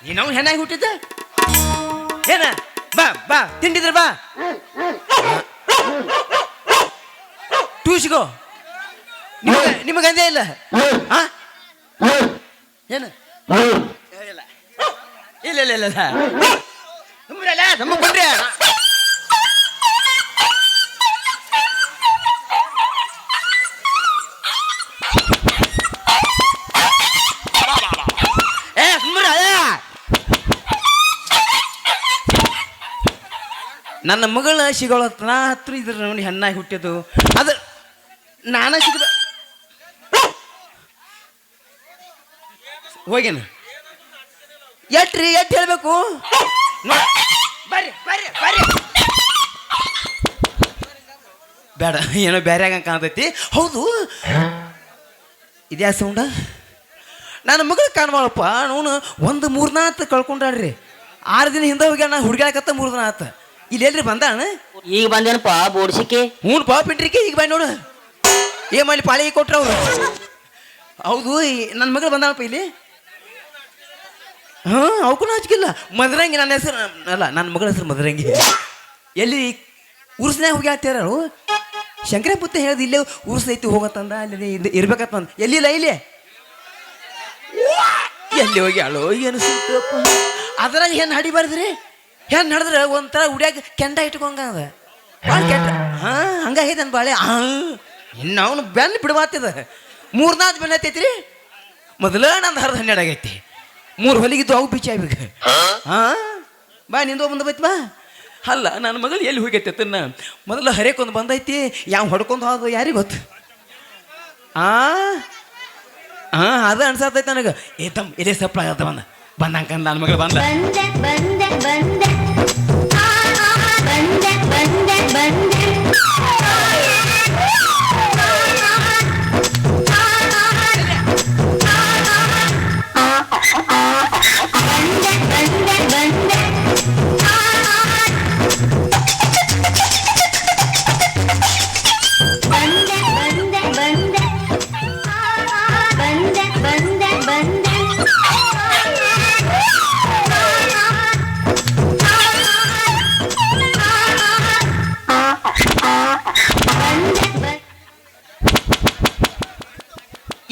ನೀನು ಹೆಣ್ಣಾಗಿ ಹುಟ್ಟಿದ್ದ ಏನ ಬಾ ಬಾ ತಿಂಡಿದ್ರ ಬಾ ಟೂಸ್ಗೋ ನಿಮಗಂದೇ ಇಲ್ಲ ಏನು ಇಲ್ಲ ಇಲ್ಲ ಇಲ್ಲ ಇಲ್ಲ ಸುಮ್ಮನೆ ನಮ್ಮ ಕೊಡ್ರಿ ನನ್ನ ಮಗಳ ಸಿಗೋಳ ನಾ ಹತ್ರ ಇದ್ರ ನೋಡಿ ಹೆಣ್ಣಾಗಿ ಹುಟ್ಟಿದ್ದು ಅದು ನಾನ ಸಿಗದ ಹೋಗ್ಯಾನ ಎಟ್ರಿ ಎಟ್ ಹೇಳ್ಬೇಕು ಬರ್ರಿ ಬರ್ರಿ ಬರ್ರಿ ಬೇಡ ಏನೋ ಬೇರೆ ಆಗಂಗೆ ಕಾಣ್ತೈತಿ ಹೌದು ಇದ್ಯಾ ಸೌಂಡ ನನ್ನ ಮಗಳು ಕಾಣ್ಬಾಳಪ್ಪ ಅವನು ಒಂದು 3 ದಿನ ಆತ ಕಳ್ಕೊಂಡ್ರಿ 6 ದಿನ ಹಿಂದೆ ಹೋಗ್ಯಾನ ಹುಡುಗಾಡಕತ್ತ 3 ದಿನ ಆತ ಇಲ್ಲಿ ಎಲ್ರಿ ಬಂದಾನ ಈಗ ಬಂದೇನಪ್ಪ ಬೋಡ್ಸಿಕೆ ಹ್ಞೂ ಪಿಂಟ್ರಿಕೆ ಈಗ ಬಾ ನೋಡು ಏನ್ ಮಾಡಿ ಪಾಳಿಗೆ ಕೊಟ್ರ ಅವ್ರು ಹೌದು ನನ್ನ ಮಗಳು ಬಂದಾಳಪ್ಪ ಇಲ್ಲಿ ಹಾಂ ಅವಕ್ಕೂ ನಾಚಿಕಿಲ್ಲ ಮದರಂಗಿ ನನ್ನ ಹೆಸರು ಅಲ್ಲ ನನ್ನ ಮಗಳ ಹೆಸರು ಮದರಂಗಿ ಎಲ್ಲಿ ಉರ್ಸ್ನ್ಯಾಗ ಹೋಗಿ ಆಗ್ತಾರ ಶಂಕರ ಪುತ್ತ ಹೇಳ್ದು ಇಲ್ಲೇ ಉರ್ಸೈತಿ ಹೋಗತ್ತಂದ ಅಲ್ಲಿ ಇರ್ಬೇಕತ್ತಂದ ಎಲ್ಲಿಲ್ಲ ಇಲ್ಲಿ ಎಲ್ಲಿ ಹೋಗಿ ಅಳೋ ಏನು ಸಿಕ್ತಪ್ಪ ಅದ್ರಾಗ ಹೆಣ್ಣು ಹಡಿಬಾರ್ದ್ರಿ ಹೆಣ್ಣು ಹಡಿದ್ರೆ ಒಂಥರ ಉಡ್ಯಾಗ ಕೆಂಡ ಇಟ್ಕೊಂಗದ ಭಾಳ ಕೆಟ್ಟ ಹಾಂ ಹಂಗಾಗೈತೆ ನನ್ನ ಬಾಳೆ ಇನ್ನು ಅವನು ಬೆನ್ನು ಬಿಡಬಾತಿದ 3 ನಾಲ್ಕು ಬೆನ್ನ ಹತ್ತೈತ್ರಿ ಮೊದಲ ನಂದು 12 ಆಗೈತಿ 3 ಹೊಲಿಗಿದ್ದು ಅವು ಬಿಚ್ಚಿ ಆಗ್ಬೇಕು ಹಾಂ ಬಾ ನಿಂದು ಬಂದು ಬೈತಿ ಬಾ ಅಲ್ಲ ನನ್ನ ಮಗಳು ಎಲ್ಲಿ ಹೋಗೈತೆ ತನ್ನ ಮೊದಲು ಹರೇಕೊಂದು ಬಂದೈತಿ ಯಾವ ಹೊಡ್ಕೊಂಡು ಹೋದ ಯಾರಿಗೆ ಗೊತ್ತು ಅದು ಅನ್ಸತ್ತೈತೆ ನನಗೆ ಏತಮ್ ಇಲ್ಲೇ ಸಪ್ಲ ಆಗತ್ತ ಬಂದಂಕ ನನ್ನ ಮಗಳು ಬಂದ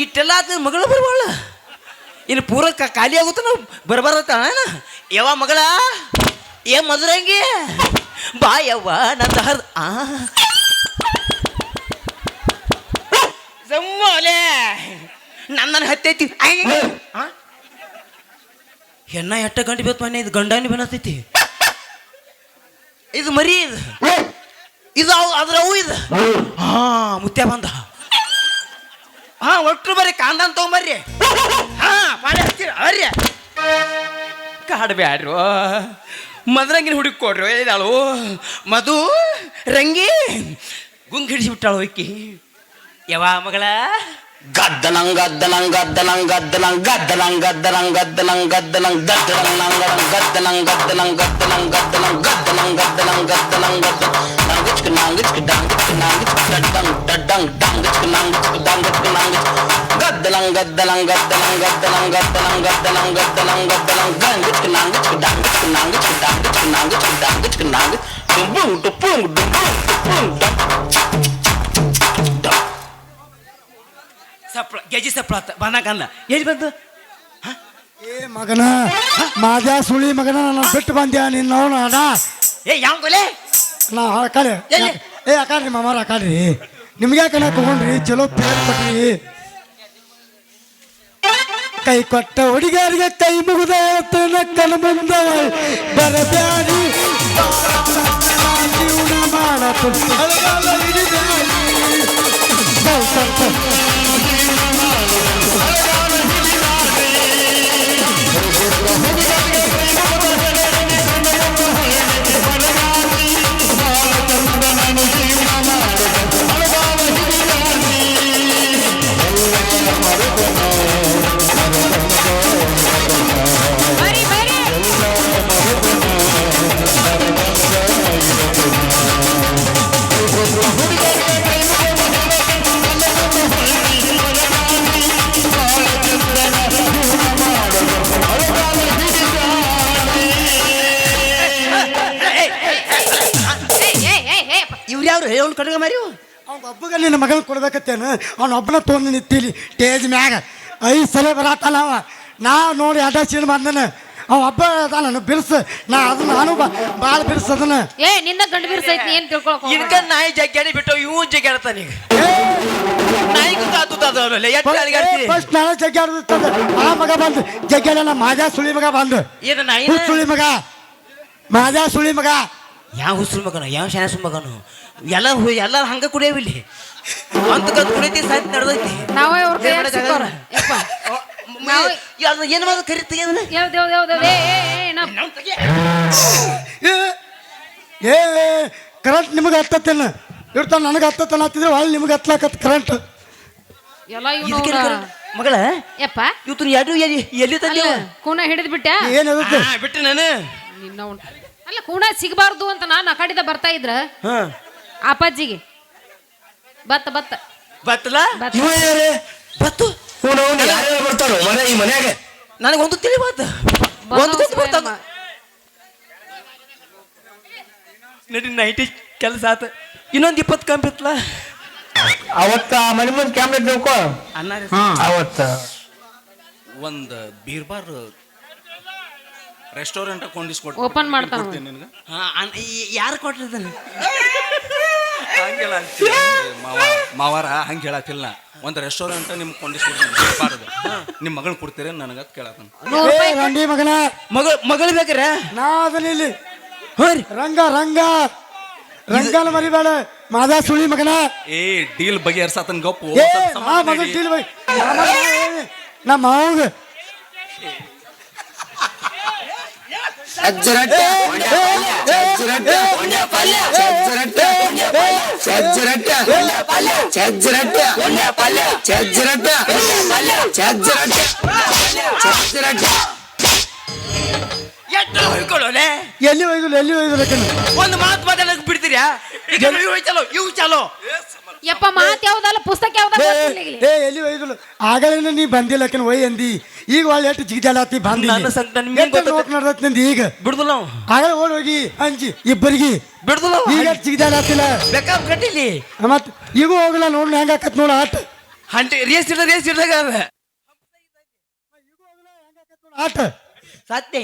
ಇಟ್ಟೆಲ್ಲ ಮಗಳು ಬರ್ಬಾಳ ಇನ್ನು ಪೂರ ಖಾಲಿ ಆಗುತ್ತೆ ನಾವು ಬರ್ಬಾರತ್ತ ಯವ್ವ ಮಗಳ ಏ ಮಧುರಂಗಿ ಬಾ ಯವ್ವ ನನ್ನ ಹರ್ದ ಜಮ್ಮಲೆ ನನ್ನ ಹತ್ತೈತಿ ಹೆಣ್ಣ ಎಟ್ಟ ಗಂಟೆ ಬೇಕು ಮನೆ ಇದು ಗಂಡಾನಿ ಬೆನ್ನತ್ತೈತಿ ಇದು ಮರಿ ಇದು ಅದ್ರ ಅವು ಇದು ಮುತ್ಯ ಬಂದ ಒಟ್ಟರು ಬರ್ರಿ ಕಾಂದನ್ ತಗೊಂಬರ್ರಿ ಪಾಳೆ ಹಚ್ಚಿರ ಬರ್ರಿ ಕಾಡ್ಬ್ಯಾಡ್ರು ಮದ್ರಂಗಿನ ಹುಡುಕಿ ಕೊಡ್ರು ಹೇಳಿದಾಳು ಮಧು ರಂಗಿ ಗುಂಗ್ ಹಿಡಿಸಿಬಿಟ್ಟಾಳು ಇಕ್ಕಿ ಯಾವ ಮಗಳ ಗದ್ದಲಂಗ್ ಗದ್ದಲಂಗ್ ಗದ್ದಲಂಗ್ ಗದ್ದಲಂಗ್ ಗದ್ದಲಂಗ್ ಗದ್ದಲಂಗ್ ಗದ್ದಲಂಗ್ ಗದ್ದಲಂಗ್ ಗದ್ದಲಂಗ್ ಗದ್ದಲಂಗ್ ಗದ್ದಲಂಗ್ ಗದ್ದಲಂಗ್ ಗದ್ದಲಂಗ್ ಗದ್ದಲಂಗ್ ಗದ್ದಲಂಗ್ ಗದ್ದಲಂಗ್ ಗದ್ದಲಂಗ್ ನಾಂಗಿಚ್ಕ ನಾಂಗಿಚ್ಕ ಡಾಂಗಿಚ್ಕ ನಾಂಗಿಚ್ಕ ಡಡ್ಡಂಗ್ ಡಡ್ಡಂಗ್ ಡಾಂಗಿಚ್ಕ ನಾಂಗಿಚ್ಕ ಡಾಂಗಿಚ್ಕ ನಾಂಗಿಚ್ಕ ಗದ್ದಲಂಗ್ ಗದ್ದಲಂಗ್ ಗದ್ದಲಂಗ್ ಗದ್ದಲಂಗ್ ಗದ್ದಲಂಗ್ ಗದ್ದಲಂಗ್ ಗದ್ದಲಂಗ್ ಗದ್ದಲಂಗ್ ಡಾಂಗಿಚ್ಕ ನಾಂಗಿಚ್ಕ ಡಾಂಗಿಚ್ಕ ನಾಂಗಿಚ್ಕ ಡಾಂಗಿಚ್ಕ ನಾಂಗಿಚ್ಕ ಡಾಂಗಿಚ್ಕ ನಾಂಗಿಚ್ಕ ಡುಂಬುಂಗ್ ಡುಪ್ಪುಂಗ್ ಡುಂಬುಂಗ್ ಡುಪ್ಪುಂಗ್ ಸಪ್ಳ ಗೆಜಿ ಸಪ್ಳ ಬಂದಾಕಲ್ಲ ಎಲ್ಲಿ ಬಂದು ಏ ಮಗನ ಮಾಜಾ ಸುಳಿ ಮಗನ ನನ್ನ ಬಿಟ್ಟು ಬಂದ್ಯಾ ನಿನ್ನ ಅಣ್ಣ ಏ ಯಾವ ಕೊಲೆ ನಾ ಅಕಾಡೆ ಏ ಅಕಾಡ್ರಿ ಮಾಮಾರ ಅಕಾಡ್ರಿ ನಿಮ್ಗೆ ಯಾಕೆ ತಗೊಂಡ್ರಿ ಚಲೋ ಪೇರ್ ಕೊಟ್ರಿ ಕೈ ಕೊಟ್ಟ ಹುಡುಗರಿಗೆ ಕೈ ಮುಗಿದ ಕಣ ಬಂದ ಬರಬ್ಯಾಡಿ ಜೀವನ ಮಾಡತು ಇವ್ರು ಯಾರು ಅವ್ನು ಕಡ್ಗ ಮಾರಿ ಅವ್ನ ಒಬ್ಬಗ ನಿನ್ನ ಮಗನ ಕೊಡ್ಬೇಕತ್ತೇನು ಅವ್ನ ಒಬ್ಬನ ತೊಗೊಂಡು ನಿಂತೀಲಿ ಸ್ಟೇಜ್ ಮ್ಯಾಗ 5 ಸಲ ಬರತ್ತಲ್ಲ ಅವ ನಾ ನೋಡಿ ಅಡ್ಡ ಸೀನ್ ಬಂದನ ಅವ ಒಬ್ಬ ಅದಾನ ಬಿರ್ಸ ನಾ ಅದನ್ನ ನಾನು ಭಾಳ ಬಿರ್ಸ ಅದನ್ನ ನಿನ್ನ ಗಂಡು ಬಿರ್ಸೈತಿ ಏನ್ ತಿಳ್ಕೊಳಕ್ ಇದಕ್ಕ ನಾಯಿ ಜಗ್ಗಾಡಿ ಬಿಟ್ಟು ಇವು ಜಗ್ಗಾಡ್ತಾನೆ ನಾಯಿಗೂ ಫಸ್ಟ್ ನಾಳೆ ಜಗ್ಗಾಡ್ತದ ಆ ಮಗ ಬಂದು ಜಗ್ಗಾಡ ಮಾಜಾ ಸುಳಿ ಮಗ ಬಂದು ಏನು ನಾಯಿ ಸುಳಿ ಮಗ ಮಾಜಾ ಸುಳಿ ಮಗ ಯಾವ ಹುಸ್ರು ಮಗನು ಯಾವ ಶಾನ ಮಗನು ಎಲ್ಲ ಹಂಗ ಕುಡಿಯವಿಲ್ಲಿ ಅಂತ ಕತ್ ಕುಡಿತಿ ಸಾಯ್ತು ನಡೆದೈತಿ ನಾವೇ ಏನು ಮಾಡ ಕರಿತೀಯ ಅದನ್ನ ಏ ಕರೆಂಟ್ ನಿಮಗೆ ಹತ್ತತ್ತೇನ ಇರ್ತಾನ ನನಗೆ ಹತ್ತತ್ತನ ಹತ್ತಿದ್ರೆ ಒಳ್ಳೆ ನಿಮಗೆ ಹತ್ಲಾಕತ್ ಕರೆಂಟ್ ಮಗಳ ಯಪ್ಪ ಇವತ್ತು ಎರಡು ಎಲ್ಲಿ ತಂದೆ ಕೂನ ಹಿಡಿದ್ ಬಿಟ್ಟ ಏನಿರುತ್ತೆ ಬಿಟ್ಟು ನಾನು ಅಲ್ಲ ಕೂನ ಸಿಗಬಾರ್ದು ಅಂತ ನಾನು ಆ ಕಡೆದ ಬರ್ತಾ ಇದ್ರ ಅಪ್ಪಾಜಿಗೆ ಬತ್ತಲ ಬತ್ತು ಬರ್ತಾರೋ ಮನೆ ಈ ಮನ್ಯಾಗ ನನಗೊಂದು ತಿಳಿ ಬಾತ ಒಂದು ಬರ್ತಾವ ನಡಿ ನೈಟಿ ಕೆಲಸ ಆತ ಇನ್ನೊಂದು 20 ಕಂಬಿತ್ಲ ಅವತ್ತ ಮನೆ ಮುಂದೆ ಕ್ಯಾಮ್ರಾ ನೋಡ್ಕೋ ಅವತ್ತ ಒಂದು ಬೀರ್ಬಾರ್ ರೆಸ್ಟೋರೆಂಟ್ ಕೊಂಡಿಸ್ಕೊಟ್ಟು ಓಪನ್ ಮಾಡ್ತಾನ ಯಾರು ಕೊಟ್ಟಿದ್ದಾನೆ ಹಂಗೆಲ್ಲ ಮಾವಾರ ಹಂಗೆ ಹೇಳತ್ತಿಲ್ಲ ಒಂದು ರೆಸ್ಟೋರೆಂಟ್ ನಿಮ್ಗೆ ಕೊಂಡಿಸ್ಕೊಡ್ತೀನಿ ಬೀರ್ಬಾರ್ದು ನಿಮ್ಮ ಮಗಳನ್ನ ಕೊಡ್ತೀರ ನನಗತ್ ಕೇಳತ್ತಾನ ಮಗನ ಮಗಳು ಬೇಕ್ರ ನಾ ಅದನ್ನ ಇಲ್ಲಿ ರಂಗನ ಮರಿಬೇಡ ಮಾದಾ ಸುಳಿ ಮಗನ ಡೀಲ್ ಬಗೆಹರ್ಸತನ್ ಗಪ್ಪು ನಮ್ಮ ಮಾವಂಗ ಎಲ್ಲಿ ಒಯ್ದು ಒಂದು ಮಾತು ಮಾತಾಡಕ್ ಬಿಡ್ತೀರಾ ಇವು ಚಾಲೋ ಯಪ್ಪ ಮಾತ್ ಯಾವ್ದಲ್ಲ ಪುಸ್ತಕ ಎಲ್ಲಿ ಒಯ್ದು ಆಗಲೇ ನೀ ಬಂದಿಲ್ಲ ಒಯ್ ಅಂದಿ ಈಗ ಒಳ್ಳೆ ಎಷ್ಟು ಜಿಗಿದಾಡತಿ ಬಂದಿ ನಂದು ಈಗ ಬಿಡುದಿಲ್ಲ ಆಗಲೇ ಹೋಗಿ ಅಂಜಿ ಇಬ್ಬರಿಗೆ ಬಿಡುದಿಲ್ಲ ಈಗ ಜಿಗಿದಾಡತಿಲ್ಲ ಬೇಕಾದ್ರೆ ಕಟ್ಟಿಲಿ ಮತ್ ಈಗ ಹೋಗಲ್ಲ ನೋಡ್ಲಿ ಹೆಂಗ ಆಕತ್ ನೋಡ ಆಟ ರೇಸ್ ಇಡ್ದಾಗ ಆಟ ಸತ್ಯ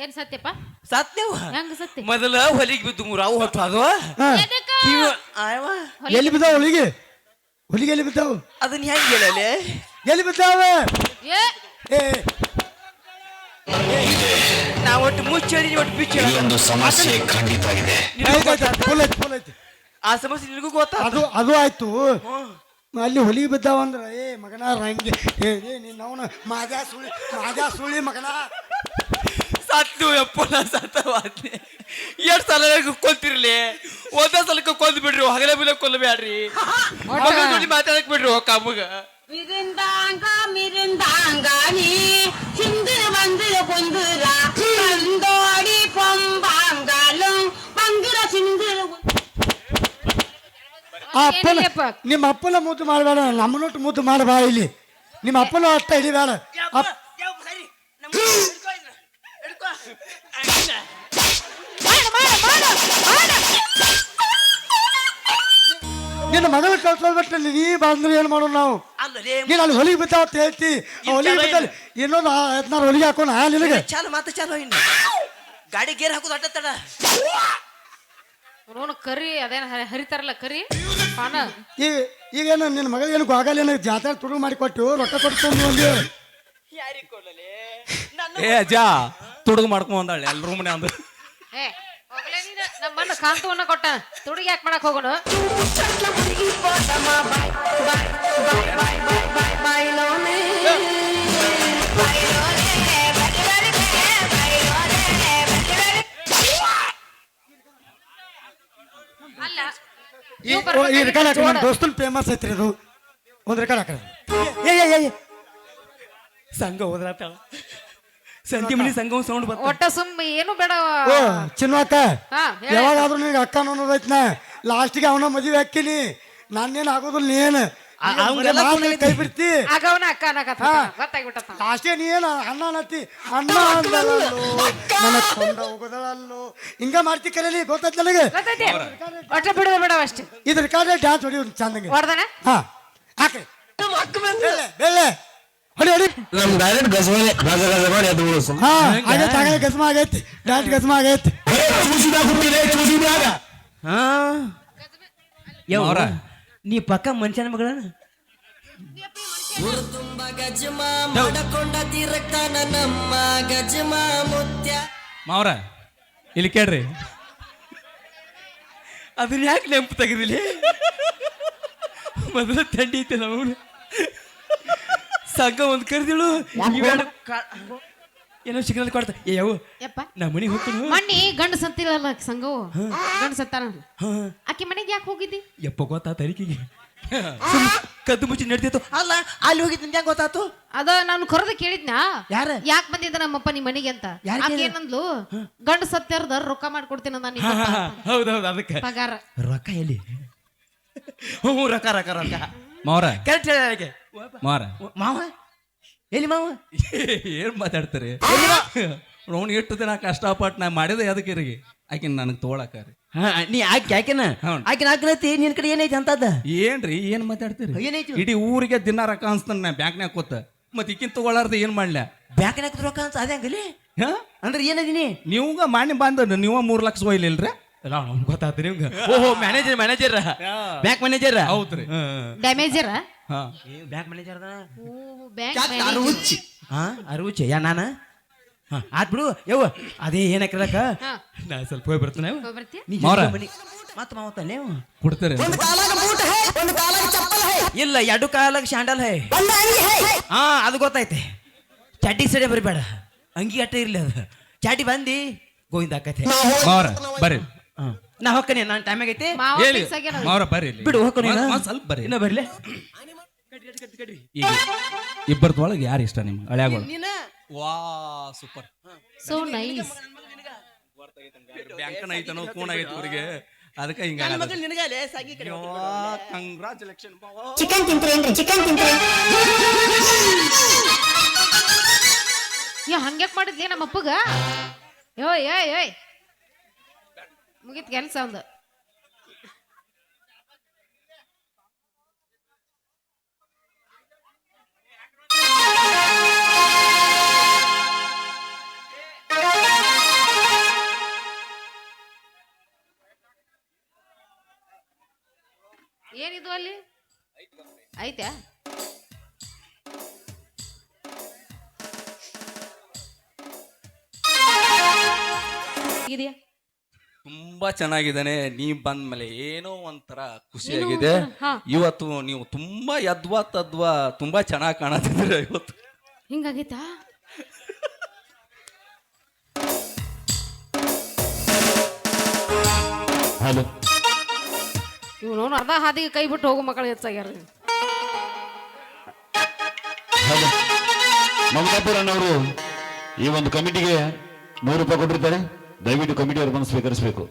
ಏನ್ ಸತ್ಯಪ್ಪ ಸತ್ಯವ ಹೆಂಗ ಸತ್ಯ ಮೊದಲ ಹೊಲಿಗೆ ಬಿದ್ದು ಮೂರಾವು ಹೊಟ್ಟು ಅದು ಎಲ್ಲಿ ಬಿದ್ದಾವ ಹೊಲಿಗೆ ಎಲ್ಲಿ ಬಿದ್ದಾವ ಅದನ್ನ ಹೆಂಗ್ ಹೇಳಲೆ ಎಲ್ಲಿ ಬಿದ್ದಾವ ನಾ ಒಟ್ಟು ಮುಚ್ಚಿ ಒಟ್ಟು ಬಿಚ್ಚಿ ಸಮಸ್ಯೆ ಖಂಡಿತ ಇದೆ ಆ ಸಮಸ್ಯೆ ನಿನಗೂ ಗೊತ್ತಾ ಅದು ಆಯ್ತು ಅಲ್ಲಿ ಹೊಲಿಗೆ ಬಿದ್ದಾವ ಅಂದ್ರ ಮಗನ ರಂಗಿ ನಿನ್ನವನ ಮಾಜಾ ಸುಳಿ ಮಗನ ಸತ್ತು ಎಪ್ಪ ಸತ್ತವಾದ್ನೆ 2 ಸಲ ಕೊಲ್ತಿರ್ಲಿ ಒಂದೇ ಸಲಕ್ಕೆ ಕೊಂದ್ ಬಿಡ್ರಿ ಹಗಲೇ ಬಿಲೆ ಕೊಲ್ಲಬೇಡ್ರಿ ಮಾತಾಡಕ್ ಬಿಡ್ರಿ ಕಾಮಗ ನಿಮ್ಮ ಅಪ್ಪನ ಮೂತು ಮಾಡಬೇಡ ನಮ್ಮನೊಟ್ಟು ಮೂತು ಮಾಡಬೇಡ ಇಲ್ಲಿ ನಿಮ್ಮ ಅಪ್ಪನ ಅಷ್ಟ ಹಿಡಿಬೇಡ ನಿನ್ನ ಮಗಳ ಕಳ್ಸೋದ್ಬಿಟ್ಟು ನೀ ಬಂದ್ರೆ ಏನ್ ಮಾಡೋಣ ನಾವು ನೀನು ಅಲ್ಲಿ ಹೊಲಿಗೆ ಬಿದ್ದಾವ ಅಂತ ಹೇಳ್ತಿ ಹೊಲಿಗೆ ಬಿದ್ದಲ್ಲಿ ಇನ್ನೊಂದು 16 ಹೊಲಿಗೆ ಹಾಕೋಣ ನಿನಗೆ ಚಾಲು ಮತ್ತೆ ಚಾಲು ಇನ್ನು ಗಾಡಿ ಗೇರ್ ಹಾಕೋದು ಅಡ್ಡತ್ತಡ ಕರಿ ಅದೇನ ಹರಿತಾರಲ್ಲ ಕರಿ ಈಗೇನು ನಿನ್ನ ಮಗಳಿಗೆ ಏನು ಆಗಲ್ಲ ಜಾತ್ರೆ ತುಡು ಮಾಡಿ ಕೊಟ್ಟು ರೊಕ್ಕ ಕೊಟ್ಟು ಒಂದು ಏ ಅಜ್ಜ ತುಡುಗು ಮಾಡ್ಕೊಂಡ್ ಎಲ್ರೂ ಮನೆ ಅಂದ ಏ ಹೋಗ್ಲೇ ನೀನು ನಮ್ಮನ್ನ ಕಾಂತವನ್ನ ಕೊಟ್ಟ ತುಡುಗಿ ಯಾಕೆ ಮಾಡಕ್ ಹೋಗೋಣ ಅಲ್ಲ ಈ ರೆಕಾರ್ಡ್ ಹಾಕಿ ನನ್ನ ದೋಸ್ತನ್ ಫೇಮಸ್ ಐತ್ರಿ ಅದು ಒಂದು ರೆಕಾರ್ಡ್ ಹಾಕ್ರಿ ಸಂಘ ಹೋದ್ರಾತಾಳ ಸಂತಿ ಮನಿ ಸಂಘ ಸೌಂಡ್ ಬತ್ತ ಒಟ್ಟ ಸುಮ್ಮ ಏನು ಬೇಡ ಓ ಚಿನ್ನಕ್ಕ ಹಾ, ಹೇಳು. ಯಾವಾಗಾದ್ರೂ ನಿನಗೆ ಅಕ್ಕ ಅನ್ನೋದೈತ್ನ ಲಾಸ್ಟಿಗೆ ಅವನ ಮದುವೆ ಹಾಕಿನಿ ನಾನೇನು ಆಗೋದಿಲ್ಲ ನೀನು ಅವಂಗೆಲ್ಲ ಕೈ ಬಿಡ್ತಿ ಆಗವನ ಅಕ್ಕ ಅನ್ನಕತ್ತ ಹಾ. ಗೊತ್ತಾಗ್ಬಿಟ್ಟತ್ತ ಲಾಸ್ಟಿಗೆ ನೀನು ಅಣ್ಣ ಅನ್ನತ್ತಿ ಅಣ್ಣ ಅಂದಳಲ್ಲೋ ನನ್ನ ಕೊಂಡ ಹೋಗೋದಳಲ್ಲೋ ಹಿಂಗ ಮಾಡ್ತಿ ಕರೀಲಿ ಗೊತ್ತಾಯ್ತು ನನಗೆ ಗೊತ್ತೈತಿ ಒಟ್ಟ ಬಿಡೋದು ಬೇಡ ಅಷ್ಟೇ ಇದ್ರ ಕಾಲ ಡ್ಯಾನ್ಸ್ ಹೊಡಿ ಒಂದು ಚಂದಂಗೆ ಹೊಡ್ದಾನ ಹಾ ಹಾಕ್ರಿ ಬೆಳ್ಳೆ ಹೊಡಿ ಹೊಡಿ ನಮ್ ಡೈರೆಕ್ಟ್ ಗಜವಾನೆ ಗಜ ಗಜ ಮಾಡಿ ಅದು ಉಳಿಸು ಹಾ ಆಗೈತೆ ಆಗೈತೆ ಗಸ್ಮ ಆಗೈತಿ ಡಾಟ್ ಗಸ್ಮ ಆಗೈತಿ చూసిదా గుర్తిలే చూసిదాಗ ಹಾ ಯಾವ ನೀ ಪಕ್ಕ ಮನುಷ್ಯನ ಮಗಳ ಮಾವ್ರ ಇಲ್ಲಿ ಕೇಳ್ರಿ ಅದನ್ನ ಯಾಕೆ ನೆಂಪು ತೆಗೆದಿಲ್ಲ ಮೊದಲ ತಂಡಿ ಐತೆ ನಾವು ಸಂಘ ಒಂದ್ ಕರೆದಿಳು ಏನೋ ಸಿಗ್ನಲ್ ಕೊಡ್ತಾ ಯಾವ ಯಪ್ಪ ನಾ ಮನೆಗೆ ಹೋಗ್ತೀನಿ ಮಣ್ಣಿ ಗಂಡ ಸತ್ತಿರಲ್ಲ ಸಂಘವು ಗಂಡ ಸತ್ತಾನ ಆಕಿ ಮನೆಗೆ ಯಾಕೆ ಹೋಗಿದ್ದಿ ಯಪ್ಪ ಗೊತ್ತಾ ತರಿಕಿಗೆ ಕದ್ದು ಮುಚ್ಚಿ ನಡ್ತಿತ್ತು ಅಲ್ಲ ಅಲ್ಲಿ ಹೋಗಿದ್ದು ನಿಂಗೆ ಗೊತ್ತಾತು ಅದ ನಾನು ಕರೆದು ಕೇಳಿದ್ನಾ ಯಾರ ಯಾಕೆ ಬಂದಿದ್ದ ನಮ್ಮಪ್ಪ ನಿಮ್ಮ ಮನೆಗೆ ಅಂತ ಯಾರ್ ಆಕೆ ಕೇಳಿದ? ಏನಂದ್ಲು ಗಂಡ ಸತ್ಯಾರ್ದ ರೊಕ್ಕ ಮಾಡ್ಕೊಡ್ತೀನಿ ನಾನು ಹೌದೌದು ಅದಕ್ಕೆ ಪಗಾರ ರೊಕ್ಕ ಎಲ್ಲಿ ಹ್ಞೂ ರೊಕ್ಕ ರೊಕ್ಕ ರೊಕ್ಕ ಮಾವ್ರ ಕರೆಕ್ಟ್ ಹೇಳಿ ಮಾವ್ರ ಮಾವ ಎಲ್ಲಿ ಮಾವ ಏನ್ ಮಾತಾಡ್ತಾರೆ ಅವ್ನು ಎಷ್ಟು ದಿನ ಕಷ್ಟಪಟ್ಟು ನಾ ಮಾಡಿದೆ ಅದಕ್ಕೆ ಇರಿಗೆ ಆಕಿನ ನನಗೆ ತೋಳಕ್ಕಾರಿ ಹಾ ನೀ ಆಕೆ ಆಕೆನ ಹೌದು. ಆಕೆನ ಹಾಕಿನತಿ ನಿನ್ ಕಡೆ ಏನೈತಿ ಅಂತದ ಏನ್ರಿ ಏನ್ ಮಾತಾಡ್ತೀರಿ ಏನೈತಿ? ಇಡೀ ಊರಿಗೆ ದಿನ ರೊಕ್ಕ ಅನ್ಸ್ತಾನ ನಾ ಬ್ಯಾಂಕ್ನ್ಯಾಗ ಕೂತ ಮತ್ ಈಕಿನ್ ತಗೊಳ್ಳಾರ್ದ ಏನ್ ಮಾಡ್ಲ ಬ್ಯಾಂಕ್ನಾಗ ರೊಕ್ಕ ಅಂತ ಅದೇ ಹಂಗಲಿ ಹಾ ಅಂದ್ರೆ ಏನದೀನಿ ನೀವ್ಗ ಮಾನ್ಯ ಬಂದ ನೀವ 3 ಲಕ್ಷ ಒಯ್ಲಿಲ್ರಿ ಗೊತ್ತಾಯ್ತು ನಿಮ್ಗೆ ಓಹೋ ಮ್ಯಾನೇಜರ್ ಬ್ಯಾಂಕ್ ಮ್ಯಾನೇಜರ್ ಹೌದ್ರಿ ಡ್ಯಾಮೇಜರ ಹಾ ಬ್ಯಾಂಕ್ ಮ್ಯಾನೇಜರ್ ಬ್ಯಾಂಕ್ ಹಾ ಅರುಚಿ ಯಾ ನಾನ ಹಾ ಆತ್ ಬಿಡು ಯವ್ವ ಅದೇ ಏನಕ್ರಕ ಹಾ. ನಾ ಸ್ವಲ್ಪ ಹೋಗಿ ಬರ್ತಾನೆ ಬರ್ತೀಯ ನೀ ಮಾವ್ರ. ಮತ್ತೆ ಮಾವತ್ತ ನೀವು ಕೊಡ್ತೀರಿ ಇಲ್ಲ ಎರಡು ಕಾಲಾಗ ಶಾಂಡಲ್ ಹೈ ಹಾ ಅದು ಗೊತ್ತೈತೆ ಚಾಟಿ ಸಡೆ ಬರಬೇಡ ಅಂಗಿ ಅಟ್ಟ ಇರ್ಲಿ ಅದು ಚಾಟಿ ಬಂದಿ ಗೋವಿಂದ ಆಕತೆ ಮಾವ್ರ ಬರ್ರಿ ನಾ ಹೊಕ್ಕನೆ ನಾನು ಟೈಮ್ ಆಗೈತಿ ಮಾವ ಹೇಳಿ fix ಆಗ್ಯಾನ. ಮಾವ್ರ ಬರ್ರಿ ಇಲ್ಲಿ. ಬಿಡು ಹೋಗ್ಕೊನಿ ಒಂದ್ ಸ್ವಲ್ಪ ಬರ್ರಿ ಇನ್ನ ಬರ್ಲೆ ಈಗ ಇಬ್ಬರದೊಳಗೆ ಯಾರು ಇಷ್ಟ ನಿಮ್ಗೆ ಹಳ್ಯಾಗಳು ವಾ ಸೂಪರ್ So nice. ಬ್ಯಾಂಕನ್ ಐತನೋ ಫೋನ್ ಆಗೈತೆ ಅವ್ರಿಗೆ ಅದಕ್ಕೆ ಹಿಂಗ ಕಂಗ್ರಾಚುಲೇಷನ್ ಚಿಕನ್ ತಿಂತ್ರೇನ್ರಿ ಚಿಕನ್ ತಿಂತ್ರಿ ಹಂಗ್ಯಾಕ್ ಮಾಡಿದ್ಲಿ ನಮ್ಮ ಅಪ್ಪಗ ಯೋಯ್ ಯೋಯ್ ಯೋಯ್ ಮುಗಿತ್ ಕೆಲಸ ಒಂದು ಏನಿದು ಅಲ್ಲಿ ಐತ್ಯಾ ಇದೆಯಾ ತುಂಬಾ ಚೆನ್ನಾಗಿದ್ದಾನೆ ನೀ ಬಂದ್ಮೇಲೆ ಏನೋ ಒಂಥರ ಖುಷಿಯಾಗಿದೆ ಹಾ. ಇವತ್ತು ನೀವು ತುಂಬಾ ಯದ್ವಾ ತದ್ವಾ ತುಂಬಾ ಚೆನ್ನಾಗಿ ಕಾಣತಿದ್ರೆ ಇವತ್ತು ಹಿಂಗಾಗೈತಾ ಹಲೋ ಇವನು ಅರ್ಧ ಹಾದಿಗೆ ಕೈ ಬಿಟ್ಟು ಹೋಗೋ ಮಕ್ಕಳು ಹೆಚ್ಚಾಗ್ಯಾರ ಹಲೋ ಮಮತಾಪುರನವರು ಈ ಒಂದು ಕಮಿಟಿಗೆ 100 ರೂಪಾಯಿ ಕೊಟ್ಟಿರ್ತಾರೆ ದಯವಿಟ್ಟು ಕಮಿಟಿ ಅವ್ರು ಬಂದು ಸ್ವೀಕರಿಸಬೇಕು